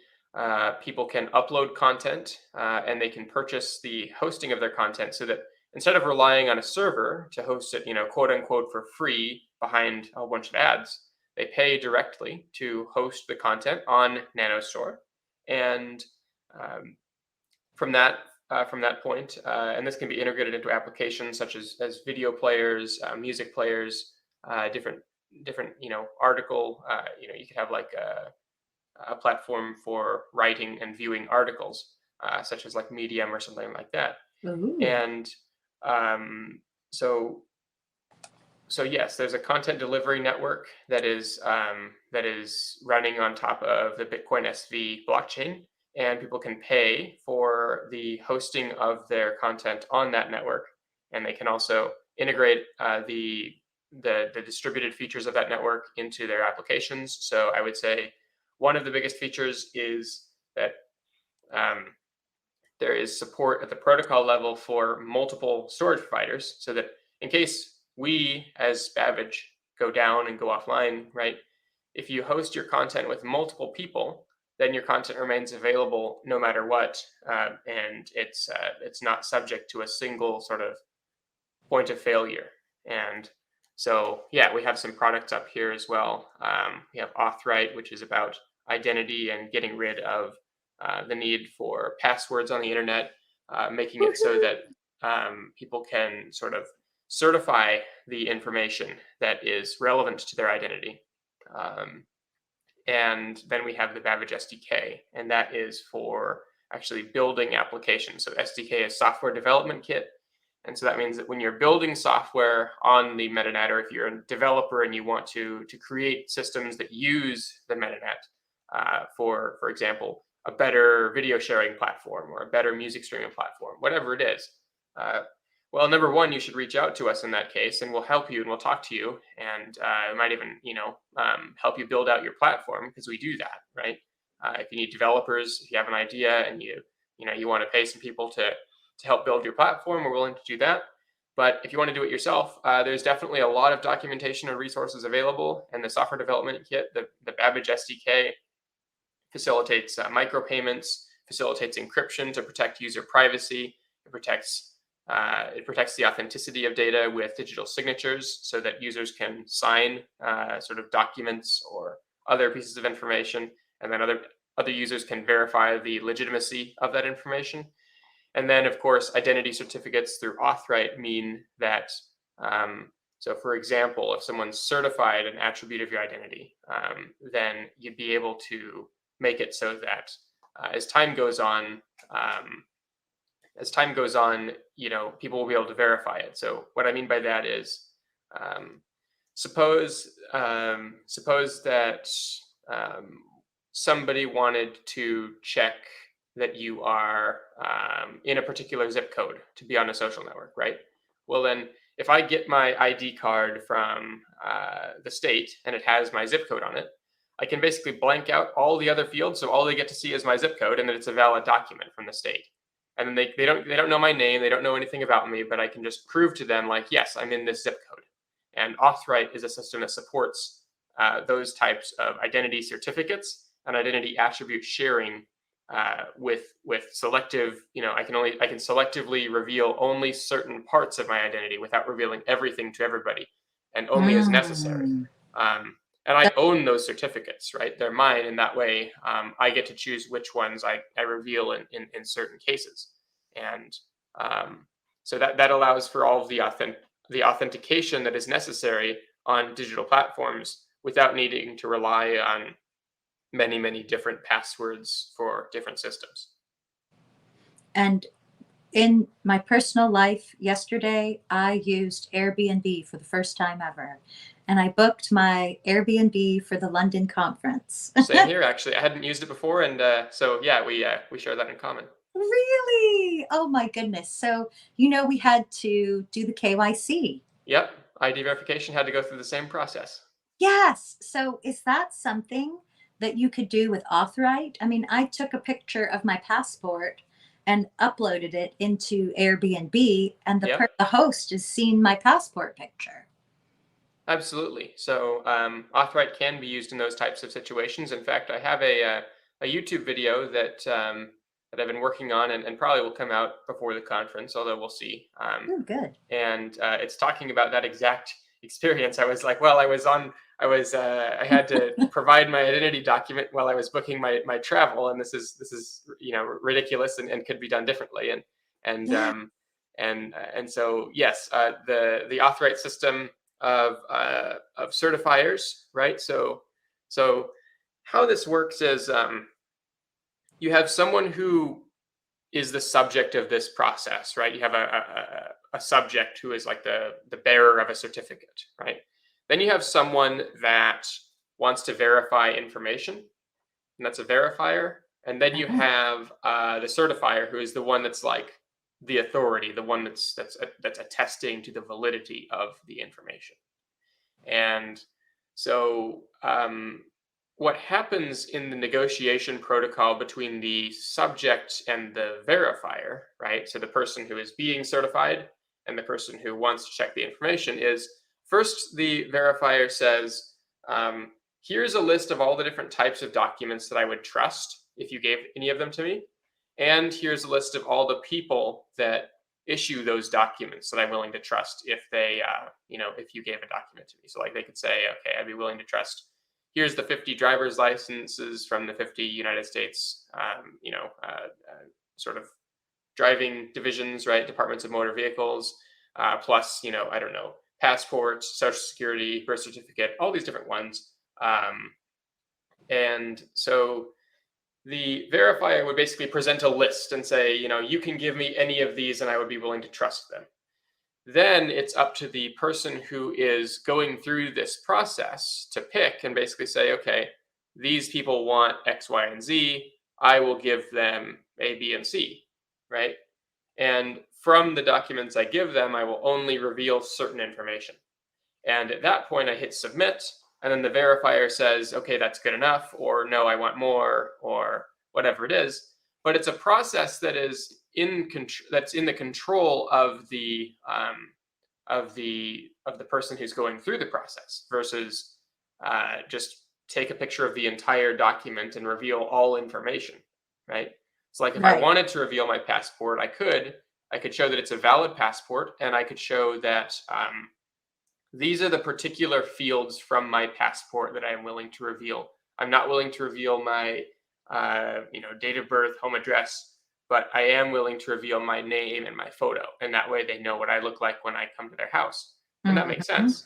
people can upload content and they can purchase the hosting of their content so that instead of relying on a server to host it, quote unquote, for free behind a whole bunch of ads, they pay directly to host the content on NanoStore. And um, from that point, and this can be integrated into applications such as video players, music players, different article. You could have like a platform for writing and viewing articles, such as like Medium or something like that. Ooh. And um, so so yes, there's a content delivery network that is running on top of the Bitcoin SV blockchain, and people can pay for the hosting of their content on that network, and they can also integrate the distributed features of that network into their applications. So I would say one of the biggest features is that um, there is support at the protocol level for multiple storage providers so that in case we as Babbage go down and go offline, right? If you host your content with multiple people, then your content remains available no matter what, and it's not subject to a single sort of point of failure. And so, yeah, we have some products up here as well. We have Authright, which is about identity and getting rid of the need for passwords on the internet, making it so Woohoo. that people can sort of certify the information that is relevant to their identity. And then we have the Babbage SDK, and that is for actually building applications. So SDK is software development kit. And so that means that when you're building software on the Metanet, or if you're a developer and you want to create systems that use the Metanet, for example, a better video sharing platform or a better music streaming platform, whatever it is, well, number one, you should reach out to us in that case, and we'll help you and we'll talk to you, and it might even, help you build out your platform, because we do that, right? If you need developers, if you have an idea and you want to pay some people to help build your platform, we're willing to do that. But if you want to do it yourself, there's definitely a lot of documentation and resources available. And the software development kit, the Babbage SDK, facilitates micropayments, facilitates encryption to protect user privacy. It protects the authenticity of data with digital signatures, so that users can sign sort of documents or other pieces of information, and then other users can verify the legitimacy of that information. And then, of course, identity certificates through Authright mean that, so for example, if someone's certified an attribute of your identity, then you'd be able to make it so that as time goes on, people will be able to verify it. So what I mean by that is, suppose that somebody wanted to check that you are in a particular zip code to be on a social network, right? Well, then if I get my ID card from the state and it has my zip code on it, I can basically blank out all the other fields, so all they get to see is my zip code and that it's a valid document from the state. And then they don't know my name, they don't know anything about me, but I can just prove to them, like, yes, I'm in this zip code. And Authright is a system that supports those types of identity certificates and identity attribute sharing with selective. I can selectively reveal only certain parts of my identity without revealing everything to everybody, and only as necessary. And I own those certificates, right? They're mine, and that way I get to choose which ones I reveal in certain cases. And so that allows for all of the authentication that is necessary on digital platforms without needing to rely on many, many different passwords for different systems. And in my personal life yesterday, I used Airbnb for the first time ever. And I booked my Airbnb for the London conference. Same here, actually. I hadn't used it before, and so yeah, we share that in common. Really? Oh my goodness. So, we had to do the KYC. Yep, ID verification had to go through the same process. Yes. So, is that something that you could do with Authright? I mean, I took a picture of my passport and uploaded it into Airbnb, and Yep. the host has seen my passport picture. Absolutely. So Authright can be used in those types of situations. In fact, I have a YouTube video that I've been working on, and probably will come out before the conference, although we'll see. Oh, good. And it's talking about that exact experience. I was like, well, I had to provide my identity document while I was booking my travel, and this is ridiculous and could be done differently. And Yeah. and so yes, the Authright system of certifiers, right? So how this works is, you have someone who is the subject of this process, right? You have a subject who is like the bearer of a certificate, right? Then you have someone that wants to verify information, and that's a verifier. And then you have the certifier, who is the one that's like the authority, the one that's attesting to the validity of the information. And so what happens in the negotiation protocol between the subject and the verifier, right? So the person who is being certified and the person who wants to check the information is, first the verifier says, here's a list of all the different types of documents that I would trust if you gave any of them to me. And here's a list of all the people that issue those documents that I'm willing to trust if they, if you gave a document to me. So like they could say, okay, I'd be willing to trust, here's the 50 driver's licenses from the 50 United States, sort of driving divisions, right? Departments of motor vehicles, plus, passports, social security, birth certificate, all these different ones. And so the verifier would basically present a list and say, you can give me any of these and I would be willing to trust them. Then it's up to the person who is going through this process to pick and basically say, okay, these people want X, Y, and Z. I will give them A, B, and C, right? And from the documents I give them, I will only reveal certain information. And at that point, I hit submit, and then the verifier says, okay, that's good enough, or no, I want more, or whatever it is. But it's a process that is that's in the control of the person who's going through the process versus just take a picture of the entire document and reveal all information, right? So like if I Right. wanted to reveal my passport, I could show that it's a valid passport, and I could show that these are the particular fields from my passport that I am willing to reveal. I'm not willing to reveal my date of birth, home address, but I am willing to reveal my name and my photo, and that way they know what I look like when I come to their house, and that makes Mhm. sense.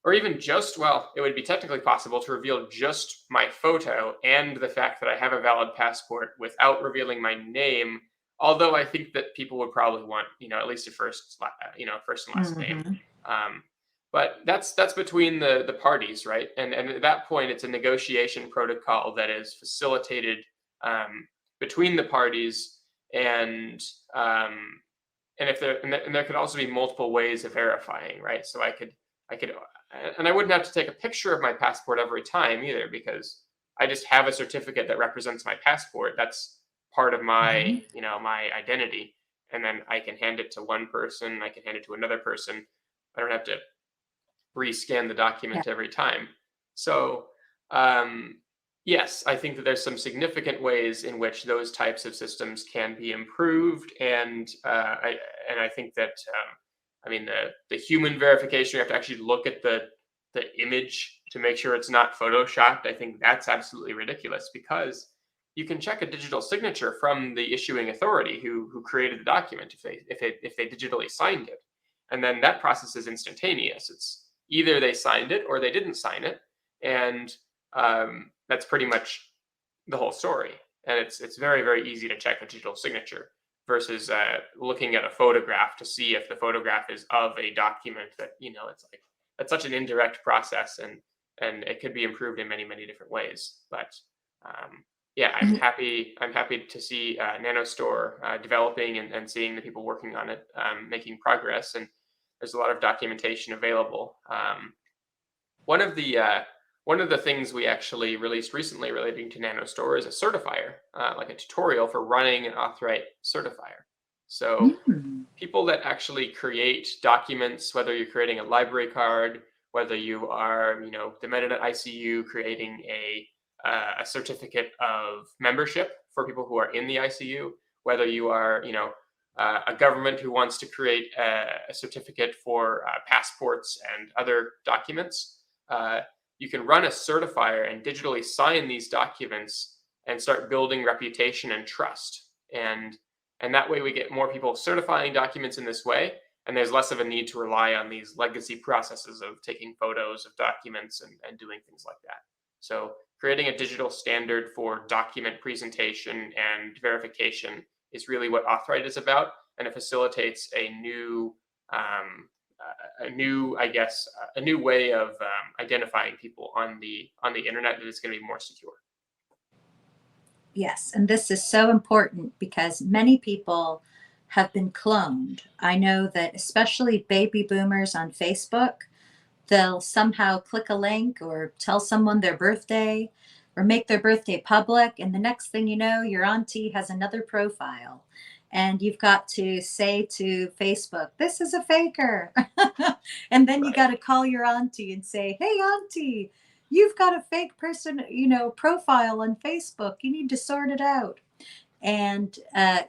Or even it would be technically possible to reveal just my photo and the fact that I have a valid passport without revealing my name. Although I think that people would probably want, at least a first and last name. Mhm. Um, but that's between the parties, right? And at that point, it's a negotiation protocol that is facilitated um, between the parties, and um, and there could also be multiple ways of verifying, right? So I could, and I wouldn't have to take a picture of my passport every time either, because I just have a certificate that represents my passport. That's part of Mhm. my identity, and then I can hand it to one person. I can hand it to another person. I don't have to rescan the Yeah. document every time. So, um, yes, I think that there's some significant ways in which those types of systems can be improved, and I think that the human verification, you have to actually look at the image to make sure it's not photoshopped. I think that's absolutely ridiculous, because you can check a digital signature from the issuing authority who created the document if they digitally signed it, and then that process is instantaneous. It's either they signed it or they didn't sign it, and that's pretty much the whole story. And it's very, very easy to check a digital signature versus looking at a photograph to see if the photograph is of a document that it's like that's such an indirect process, and it could be improved in many, many different ways. But um, yeah, I'm happy to see NanoStore developing, and seeing the people working on it making progress, and there's a lot of documentation available. One of the one of the things we actually released recently relating to NanoStore is a certifier, like a tutorial for running an Authorite certifier. So Mm. people that actually create documents, whether you're creating a library card, whether you are, the Metanet ICU creating a certificate of membership for people who are in the ICU, whether you are, a government who wants to create a certificate for passports and other documents, uh, you can run a certifier and digitally sign these documents and start building reputation and trust. And that way we get more people certifying documents in this way, and there's less of a need to rely on these legacy processes of taking photos of documents and doing things like that. So creating a digital standard for document presentation and verification is really what Authorite is about, and it facilitates a new way of identifying people on the internet that is going to be more secure. Yes, and this is so important because many people have been cloned. I know that especially baby boomers on Facebook, they'll somehow click a link or tell someone their birthday or make their birthday public. And the next thing you know, your auntie has another profile. And you've got to say to Facebook, this is a faker. And then you Right. got to call your auntie and say, hey, auntie, you've got a fake person, profile on Facebook. You need to sort it out. And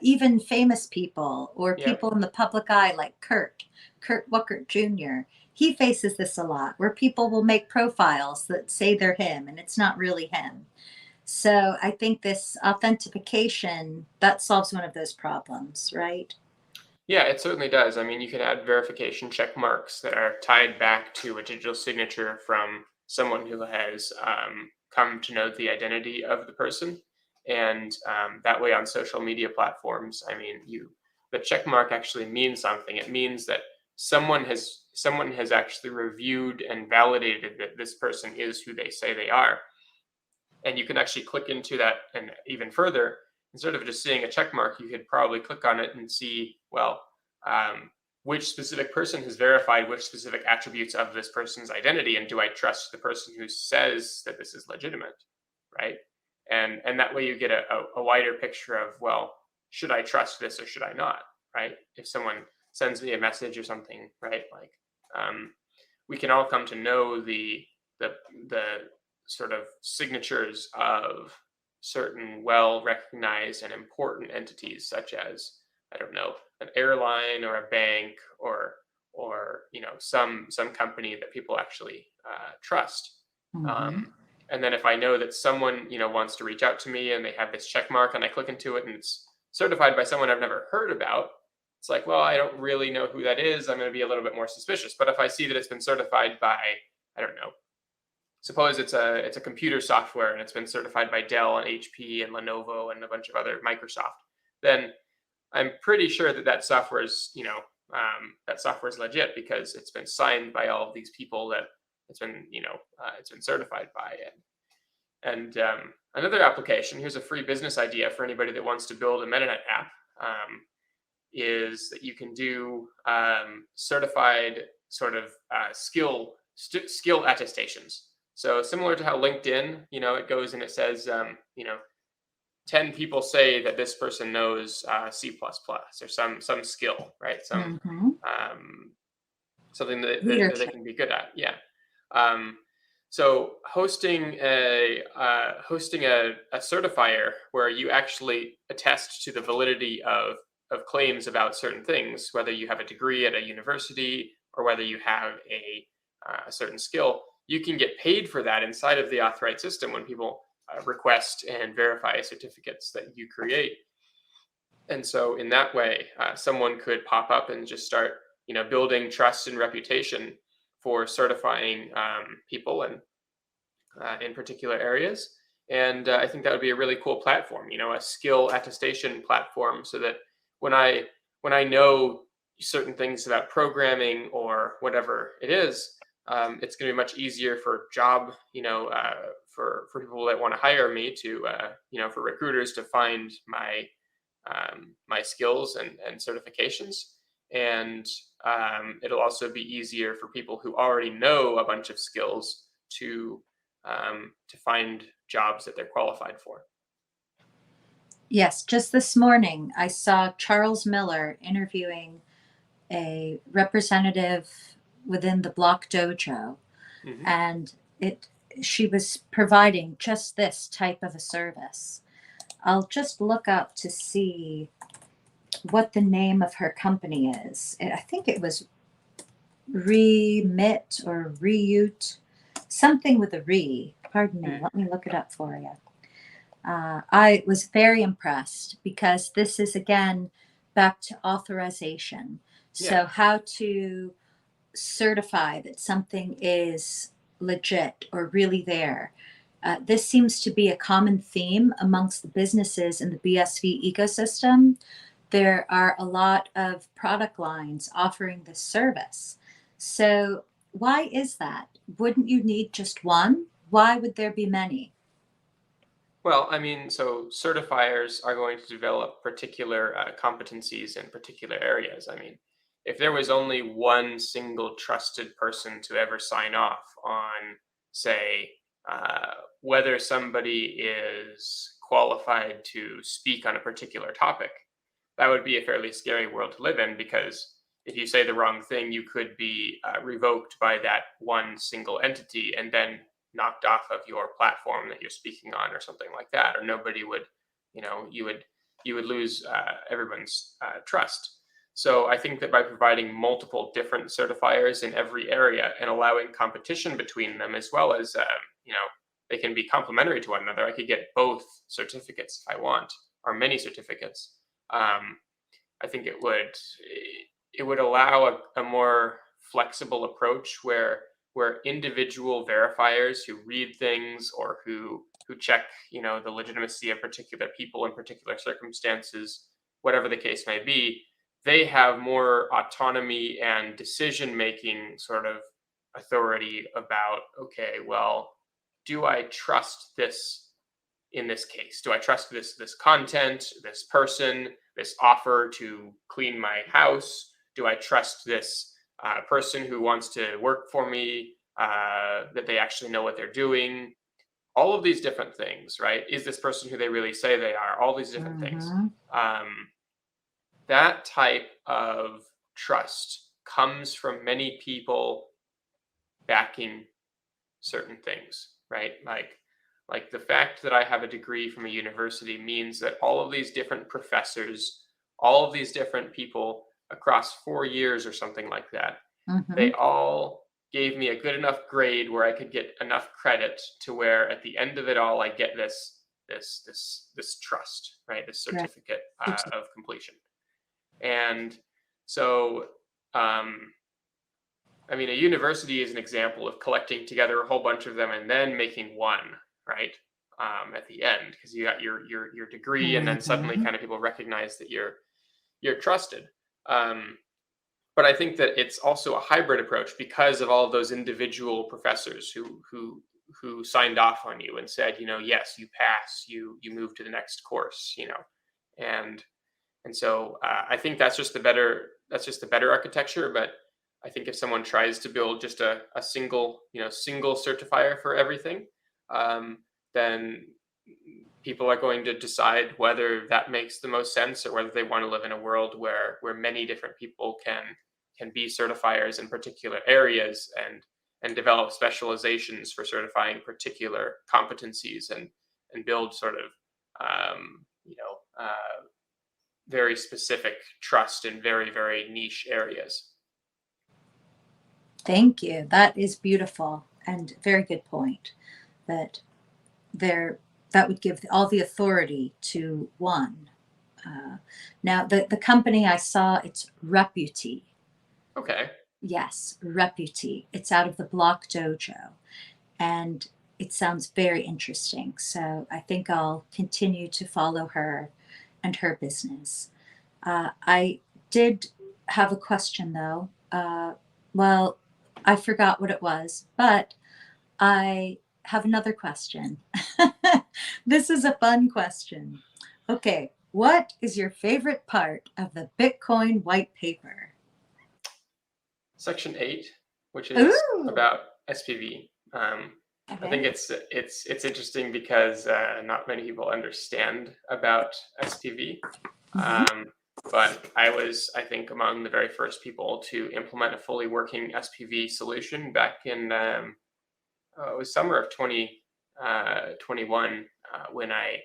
even famous people or Yep. people in the public eye, like Kurt Wuckert Jr., he faces this a lot where people will make profiles that say they're him and it's not really him. So I think this authentication that solves one of those problems, right? Yeah, it certainly does. I mean, you can add verification check marks that are tied back to a digital signature from someone who has come to know the identity of the person. And that way on social media platforms, I mean, the check mark actually means something. It means that someone has actually reviewed and validated that this person is who they say they are. And you can actually click into that, and even further, instead of just seeing a check mark, you could probably click on it and see, well, which specific person has verified which specific attributes of this person's identity, and do I trust the person who says that this is legitimate, right? And that way you get a wider picture of, well, should I trust this or should I not, right? If someone sends me a message or something, right? Like, we can all come to know the the sort of signatures of certain well recognized and important entities, such as, I don't know, an airline or a bank, or some company that people actually trust. Mhm. And then if I know that someone wants to reach out to me and they have this check mark, and I click into it and it's certified by someone I've never heard about, it's like, well, I don't really know who that is. I'm going to be a little bit more suspicious. But if I see that it's been certified by, I don't know, suppose it's a computer software and it's been certified by Dell and HP and Lenovo and a bunch of other Microsoft, then I'm pretty sure that that software is legit, because it's been signed by all of these people that it's been certified by. And another application, here's a free business idea for anybody that wants to build a Metanet app, is that you can do certified sort of skill attestations. So similar to how LinkedIn, it goes and it says, 10 people say that this person knows C++ or some skill, right? Mhm. Something that they Leadership. can be good at. Yeah. So hosting a certifier where you actually attest to the validity of claims about certain things, whether you have a degree at a university or whether you have a certain skill, you can get paid for that inside of the Authorite system when people request and verify certificates that you create. And so in that way, someone could pop up and just start, building trust and reputation for certifying people and in particular areas. And I think that would be a really cool platform, a skill attestation platform, so that when I know certain things about programming or whatever it is, it's going to be much easier for for people that want to hire me to, for recruiters to find my skills and certifications. And it'll also be easier for people who already know a bunch of skills to find jobs that they're qualified for. Yes, just this morning I saw Charles Miller interviewing a representative within the Block Dojo, Hmm. and it she was providing just this type of a service. I'll just look up to see what the name of her company is. I think it was Remit or Reute, something with a re. Pardon me. Let me look it up for you. I was very impressed because this is again back to authorization. Yeah. So, how to certify that something is legit or really there. This seems to be a common theme amongst the businesses in the BSV ecosystem. There are a lot of product lines offering this service. So, why is that? Wouldn't you need just one? Why would there be many? Well, I mean, so certifiers are going to develop particular competencies in particular areas. I mean, if there was only one single trusted person to ever sign off on, say, uh, whether somebody is qualified to speak on a particular topic, that would be a fairly scary world to live in, because if you say the wrong thing, you could be revoked by that one single entity and then knocked off of your platform that you're speaking on, or something like that, or nobody would, you would lose everyone's trust. So I think that by providing multiple different certifiers in every area and allowing competition between them, as well as they can be complementary to one another. I could get both certificates if I want, or many certificates. I think it would allow a more flexible approach, where where individual verifiers who read things or who check, the legitimacy of particular people in particular circumstances, whatever the case may be, they have more autonomy and decision making sort of authority about, okay, well, do I trust this in this case? Do I trust this content, this person, this offer to clean my house? Do I trust this person who wants to work for me, that they actually know what they're doing? All of these different things, right? Is this person who they really say they are? All these different things. Mm-hmm. That type of trust comes from many people backing certain things, right? Like the fact that I have a degree from a university means that all of these different professors, all of these different people across 4 years or something like that, Mm-hmm. they all gave me a good enough grade where I could get enough credit to where at the end of it all I get this trust, right? This Right. certificate of completion. And so I mean, a university is an example of collecting together a whole bunch of them and then making one, right? At the end, because you got your degree, and then suddenly Mm-hmm. kind of people recognize that you're trusted. Um, but I think that it's also a hybrid approach because of all of those individual professors who signed off on you and said, yes, you pass, you move to the next course, and so I think that's just the better architecture. But I think if someone tries to build just a single certifier for everything, um, then people are going to decide whether that makes the most sense or whether they want to live in a world where many different people can be certifiers in particular areas and develop specializations for certifying particular competencies and build sort of um, you know very specific trust in very, very niche areas. Thank you. That is beautiful and very good point. That there that would give all the authority to one. Now, the company I saw, it's Reputi. Okay. Yes, Reputi. It's out of the Block Dojo, and it sounds very interesting. So I think I'll continue to follow her and her business. I did have a question though. Well, I forgot what it was, but I have another question. This is a fun question. Okay, what is your favorite part of the Bitcoin white paper? Section 8, which is Ooh, about SPV. I think okay. it's interesting because not many people understand about SPV. Hmm. Um, but I was, I think, among the very first people to implement a fully working SPV solution back in it was summer of 2021 when I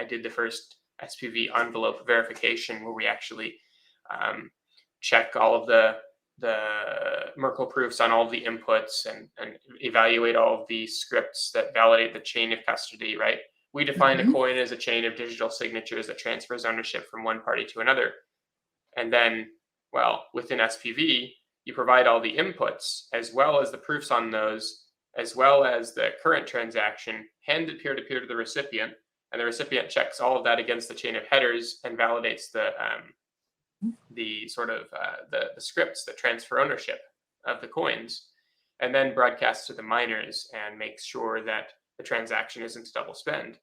did the first SPV envelope verification where we actually um, check all of the Merkle proofs on all of the inputs and evaluate all of the scripts that validate the chain of custody, right? We define a Hmm. coin as a chain of digital signatures that transfers ownership from one party to another. And then, well, within SPV, you provide all the inputs as well as the proofs on those, as well as the current transaction handed peer to peer to the recipient. And the recipient checks all of that against the chain of headers and validates the sort of the scripts that transfer ownership of the coins, and then broadcasts to the miners and makes sure that the transaction isn't a double spend.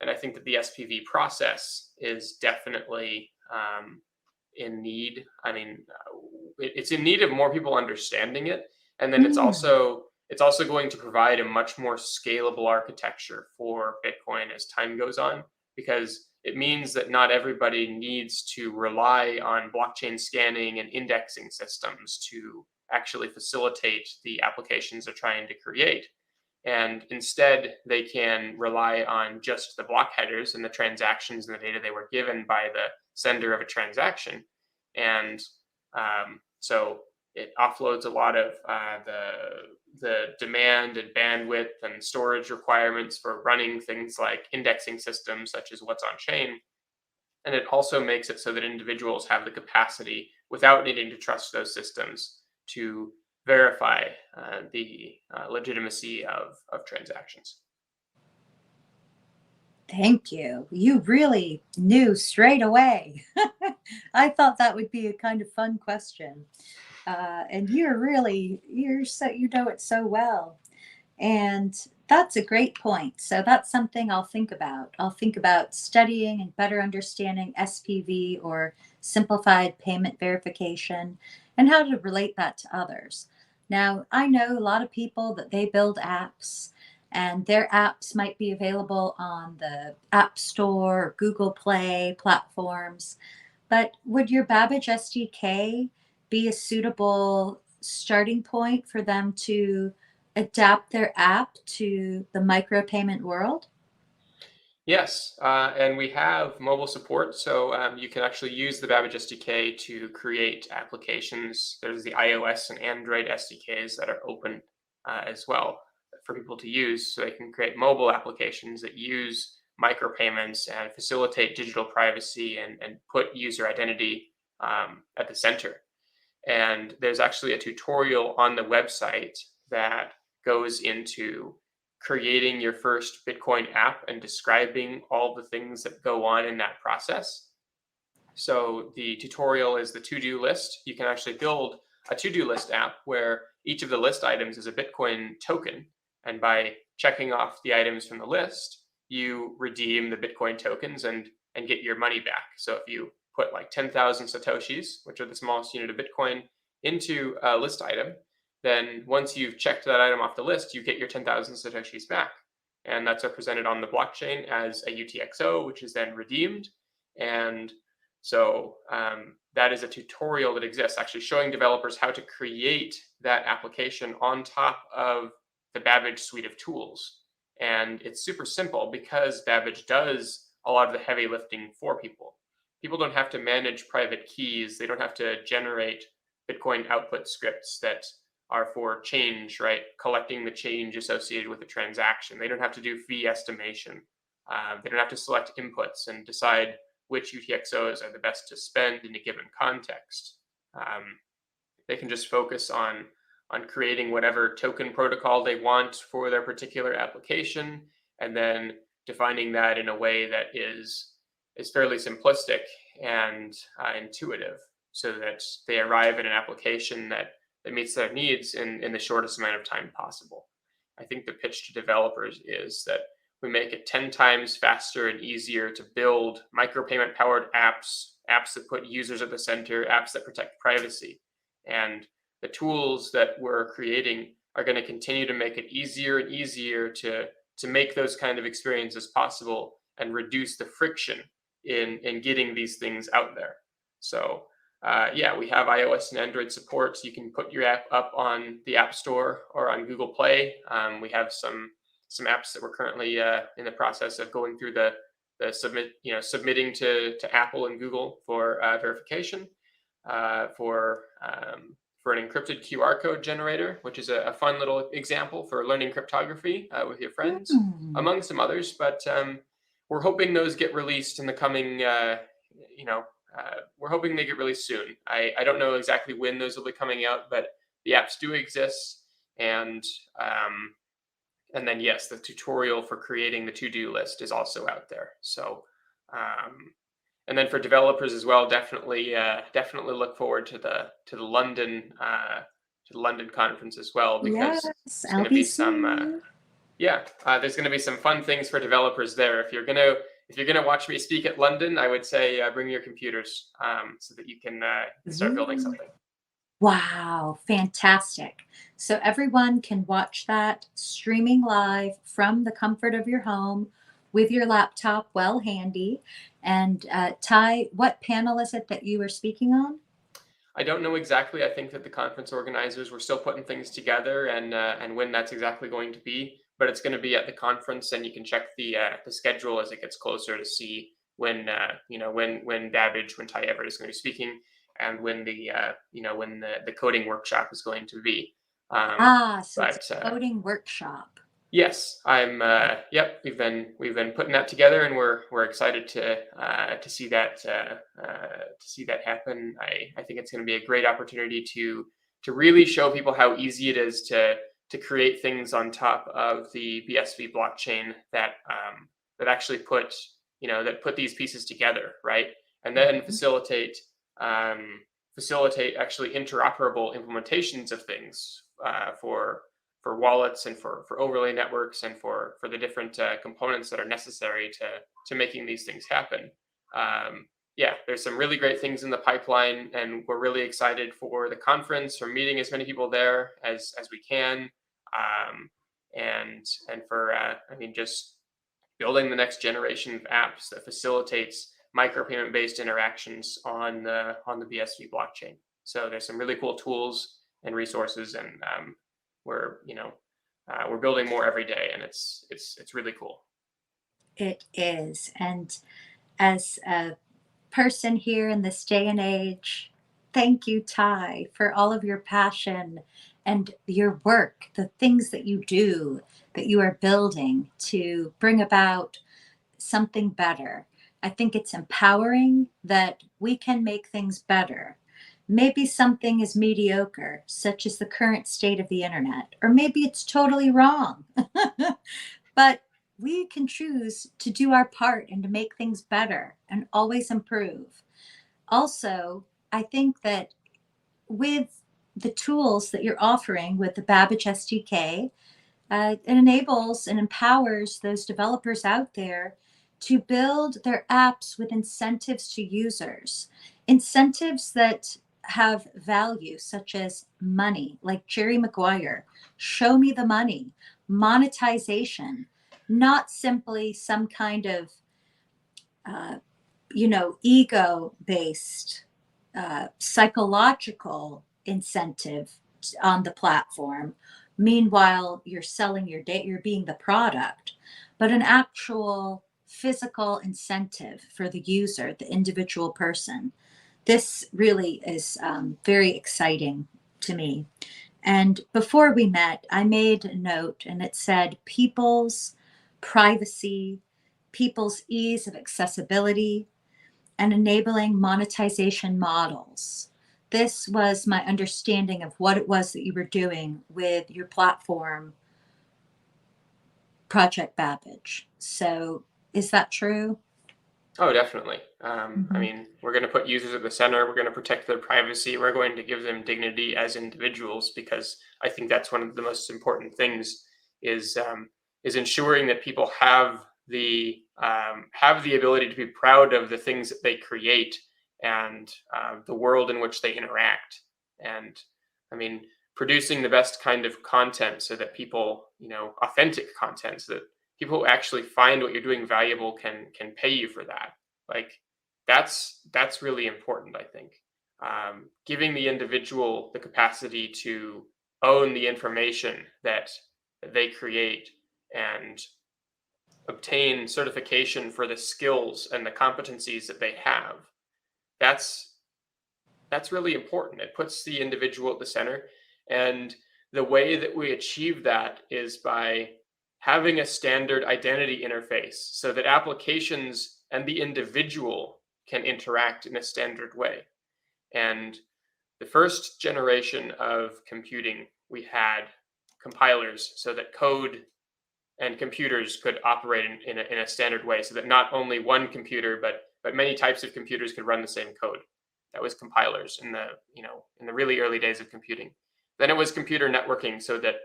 And I think that the SPV process is definitely in need. I mean, it's in need of more people understanding it, and then it's also going to provide a much more scalable architecture for Bitcoin as time goes on, because it means that not everybody needs to rely on blockchain scanning and indexing systems to actually facilitate the applications they're trying to create. And instead, they can rely on just the block headers and the transactions and the data they were given by the sender of a transaction. And so it offloads a lot of the demand and bandwidth and storage requirements for running things like indexing systems, such as what's on chain. And it also makes it so that individuals have the capacity, without needing to trust those systems, to verify the legitimacy of transactions. Thank you. You really knew straight away. I thought that would be a kind of fun question. And you know it so well. And that's a great point. So that's something I'll think about. I'll think about studying and better understanding SPV, or simplified payment verification, and how to relate that to others. Now, I know a lot of people that they build apps, and their apps might be available on the App Store or Google Play platforms. But would your Babbage SDK be a suitable starting point for them to adapt their app to the micropayment world? Yes, and we have mobile support, so you can actually use the Babbage SDK to create applications. There's the iOS and Android SDKs that are open as well for people to use, so they can create mobile applications that use micropayments and facilitate digital privacy and put user identity at the center. And there's actually a tutorial on the website that goes into creating your first Bitcoin app and describing all the things that go on in that process. So the tutorial is the to-do list. You can actually build a to-do list app where each of the list items is a Bitcoin token. And by checking off the items from the list, you redeem the Bitcoin tokens and get your money back. So if you put like 10,000 Satoshis, which are the smallest unit of Bitcoin, into a list item, then once you've checked that item off the list, you get your 10,000 Satoshis back. And that's represented on the blockchain as a UTXO, which is then redeemed. And so that is a tutorial that exists, actually showing developers how to create that application on top of the Babbage suite of tools. And it's super simple because Babbage does a lot of the heavy lifting for people. People don't have to manage private keys. They don't have to generate Bitcoin output scripts that are for change, right? Collecting the change associated with the transaction. They don't have to do fee estimation. They don't have to select inputs and decide which UTXOs are the best to spend in a given context. They can just focus on creating whatever token protocol they want for their particular application, and then defining that in a way that is fairly simplistic and intuitive, so that they arrive at an application that meets their needs in the shortest amount of time possible. I think the pitch to developers is that we make it 10 times faster and easier to build micropayment powered apps that put users at the center, apps that protect privacy. And the tools that we're creating are going to continue to make it easier and easier to make those kind of experiences possible and reduce the friction in getting these things out there. So yeah, we have iOS and Android support. So you can put your app up on the App Store or on Google Play. We have some apps that we're currently in the process of going through the submitting to Apple and Google for verification for an encrypted QR code generator, which is a fun little example for learning cryptography with your friends, among some others. But we're hoping those get released in the coming, we're hoping they get released soon. I don't know exactly when those will be coming out, but the apps do exist. And then, yes, the tutorial for creating the to-do list is also out there. So, and then for developers as well, definitely look forward to the London conference as well, because Yes, there's I'll going to be be some seeing there's going to be some fun things for developers there. If you're gonna watch me speak at London, I would say bring your computers so that you can start building you. something. Wow, fantastic. So everyone can watch that streaming live from the comfort of your home with your laptop well handy. And Ty, what panel is it that you were speaking on? I don't know exactly. I think that the conference organizers were still putting things together, and when that's exactly going to be. But it's going to be at the conference, and you can check the schedule as it gets closer to see when Babbage, when Ty Everett is going to be speaking, and when the coding workshop is going to be. So it's But a coding workshop. yes, I'm. Yep, we've been putting that together, and we're excited to see that happen. I think it's going to be a great opportunity to to really show people how easy it is to create things on top of the BSV blockchain that that actually put that put these pieces together, right? And then facilitate actually interoperable implementations of things for wallets and for overlay networks and for the different components that are necessary to making these things happen. Yeah, there's some really great things in the pipeline, and we're really excited for the conference, for meeting as many people there as we can, and for just building the next generation of apps that facilitates micropayment based interactions on the BSV blockchain. So there's some really cool tools and resources, and we're building more every day, and it's really cool. It is. And as a person here in this day and age, thank you, Ty, for all of your passion and your work, the things that you do, that you are building to bring about something better. I think it's empowering that we can make things better. Maybe something is mediocre, such as the current state of the internet, or maybe it's totally wrong. But we can choose to do our part and to make things better and always improve. Also, I think that with the tools that you're offering with the Babbage SDK, it enables and empowers those developers out there to build their apps with incentives to users, incentives that have value, such as money, like Jerry Maguire, show me the money, monetization, not simply some kind of, ego based, psychological incentive on the platform. Meanwhile, you're selling your data, you're being the product, but an actual physical incentive for the user, the individual person. This really is very exciting to me. And before we met, I made a note and it said people's privacy, people's ease of accessibility, and enabling monetization models. This was my understanding of what it was that you were doing with your platform, Project Babbage. So, is that true? Oh, definitely. Mm-hmm. We're going to put users at the center. We're going to protect their privacy. We're going to give them dignity as individuals, because I think that's one of the most important things is ensuring that people have the ability to be proud of the things that they create and the world in which they interact. And producing the best kind of content so that people, authentic content, so that people who actually find what you're doing valuable can pay you for that. Like that's really important, I think. Giving the individual the capacity to own the information that they create and obtain certification for the skills and the competencies that they have. That's really important. It puts the individual at the center, and the way that we achieve that is by having a standard identity interface so that applications and the individual can interact in a standard way. And the first generation of computing, we had compilers so that code and computers could operate in a standard way, so that not only one computer but many types of computers could run the same code. That was compilers in the really early days of computing. Then it was computer networking, so that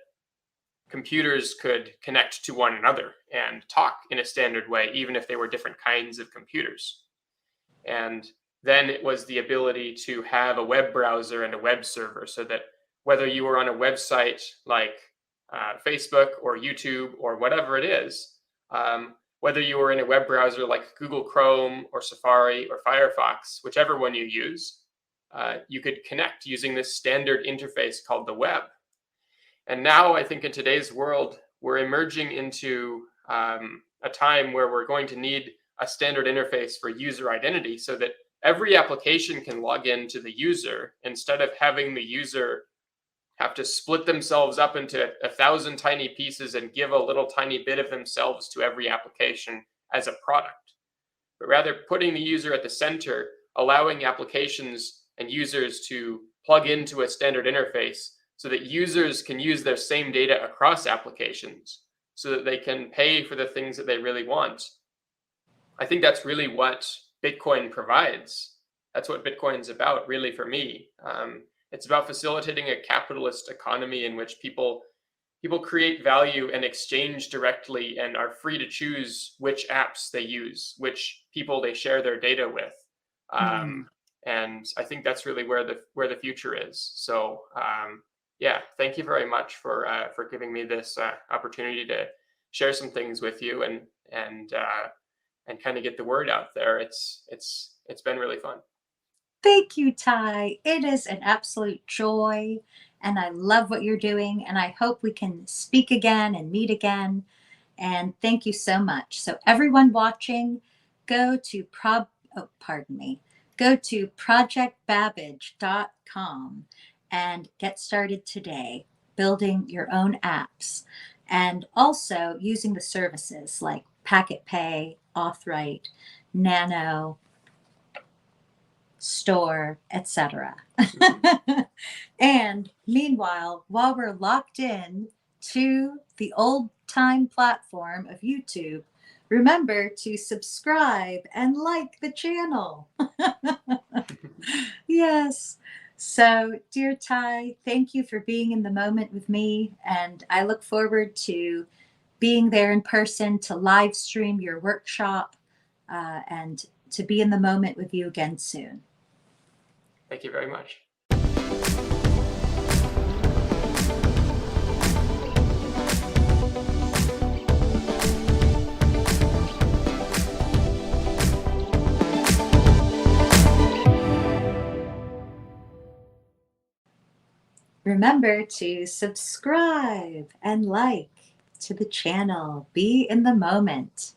computers could connect to one another and talk in a standard way, even if they were different kinds of computers. And then it was the ability to have a web browser and a web server, so that whether you were on a website like Facebook or YouTube or whatever it is, whether you were in a web browser like Google Chrome or Safari or Firefox, whichever one you use, you could connect using this standard interface called the web. And now I think in today's world, we're emerging into a time where we're going to need a standard interface for user identity, so that every application can log in to the user, instead of having the user have to split themselves up into 1,000 tiny pieces and give a little tiny bit of themselves to every application as a product. But rather putting the user at the center, allowing applications and users to plug into a standard interface so that users can use their same data across applications so that they can pay for the things that they really want. I think that's really what Bitcoin provides. That's what Bitcoin's about, really, for me. It's about facilitating a capitalist economy in which people create value and exchange directly and are free to choose which apps they use, which people they share their data with. Mm. And I think that's really where the future is. So yeah, thank you very much for giving me this opportunity to share some things with you and kind of get the word out there. It's been really fun. Thank you, Ty. It is an absolute joy, and I love what you're doing, and I hope we can speak again and meet again. And thank you so much. So everyone watching, go to go to projectbabbage.com and get started today building your own apps and also using the services like Packet Pay, Authright, Nano, Store, etc. And meanwhile, while we're locked in to the old time platform of YouTube, remember to subscribe and like the channel. Yes. So, dear Ty, thank you for being in the moment with me. And I look forward to being there in person to live stream your workshop and to be in the moment with you again soon. Thank you very much. Remember to subscribe and like to the channel. Be in the moment.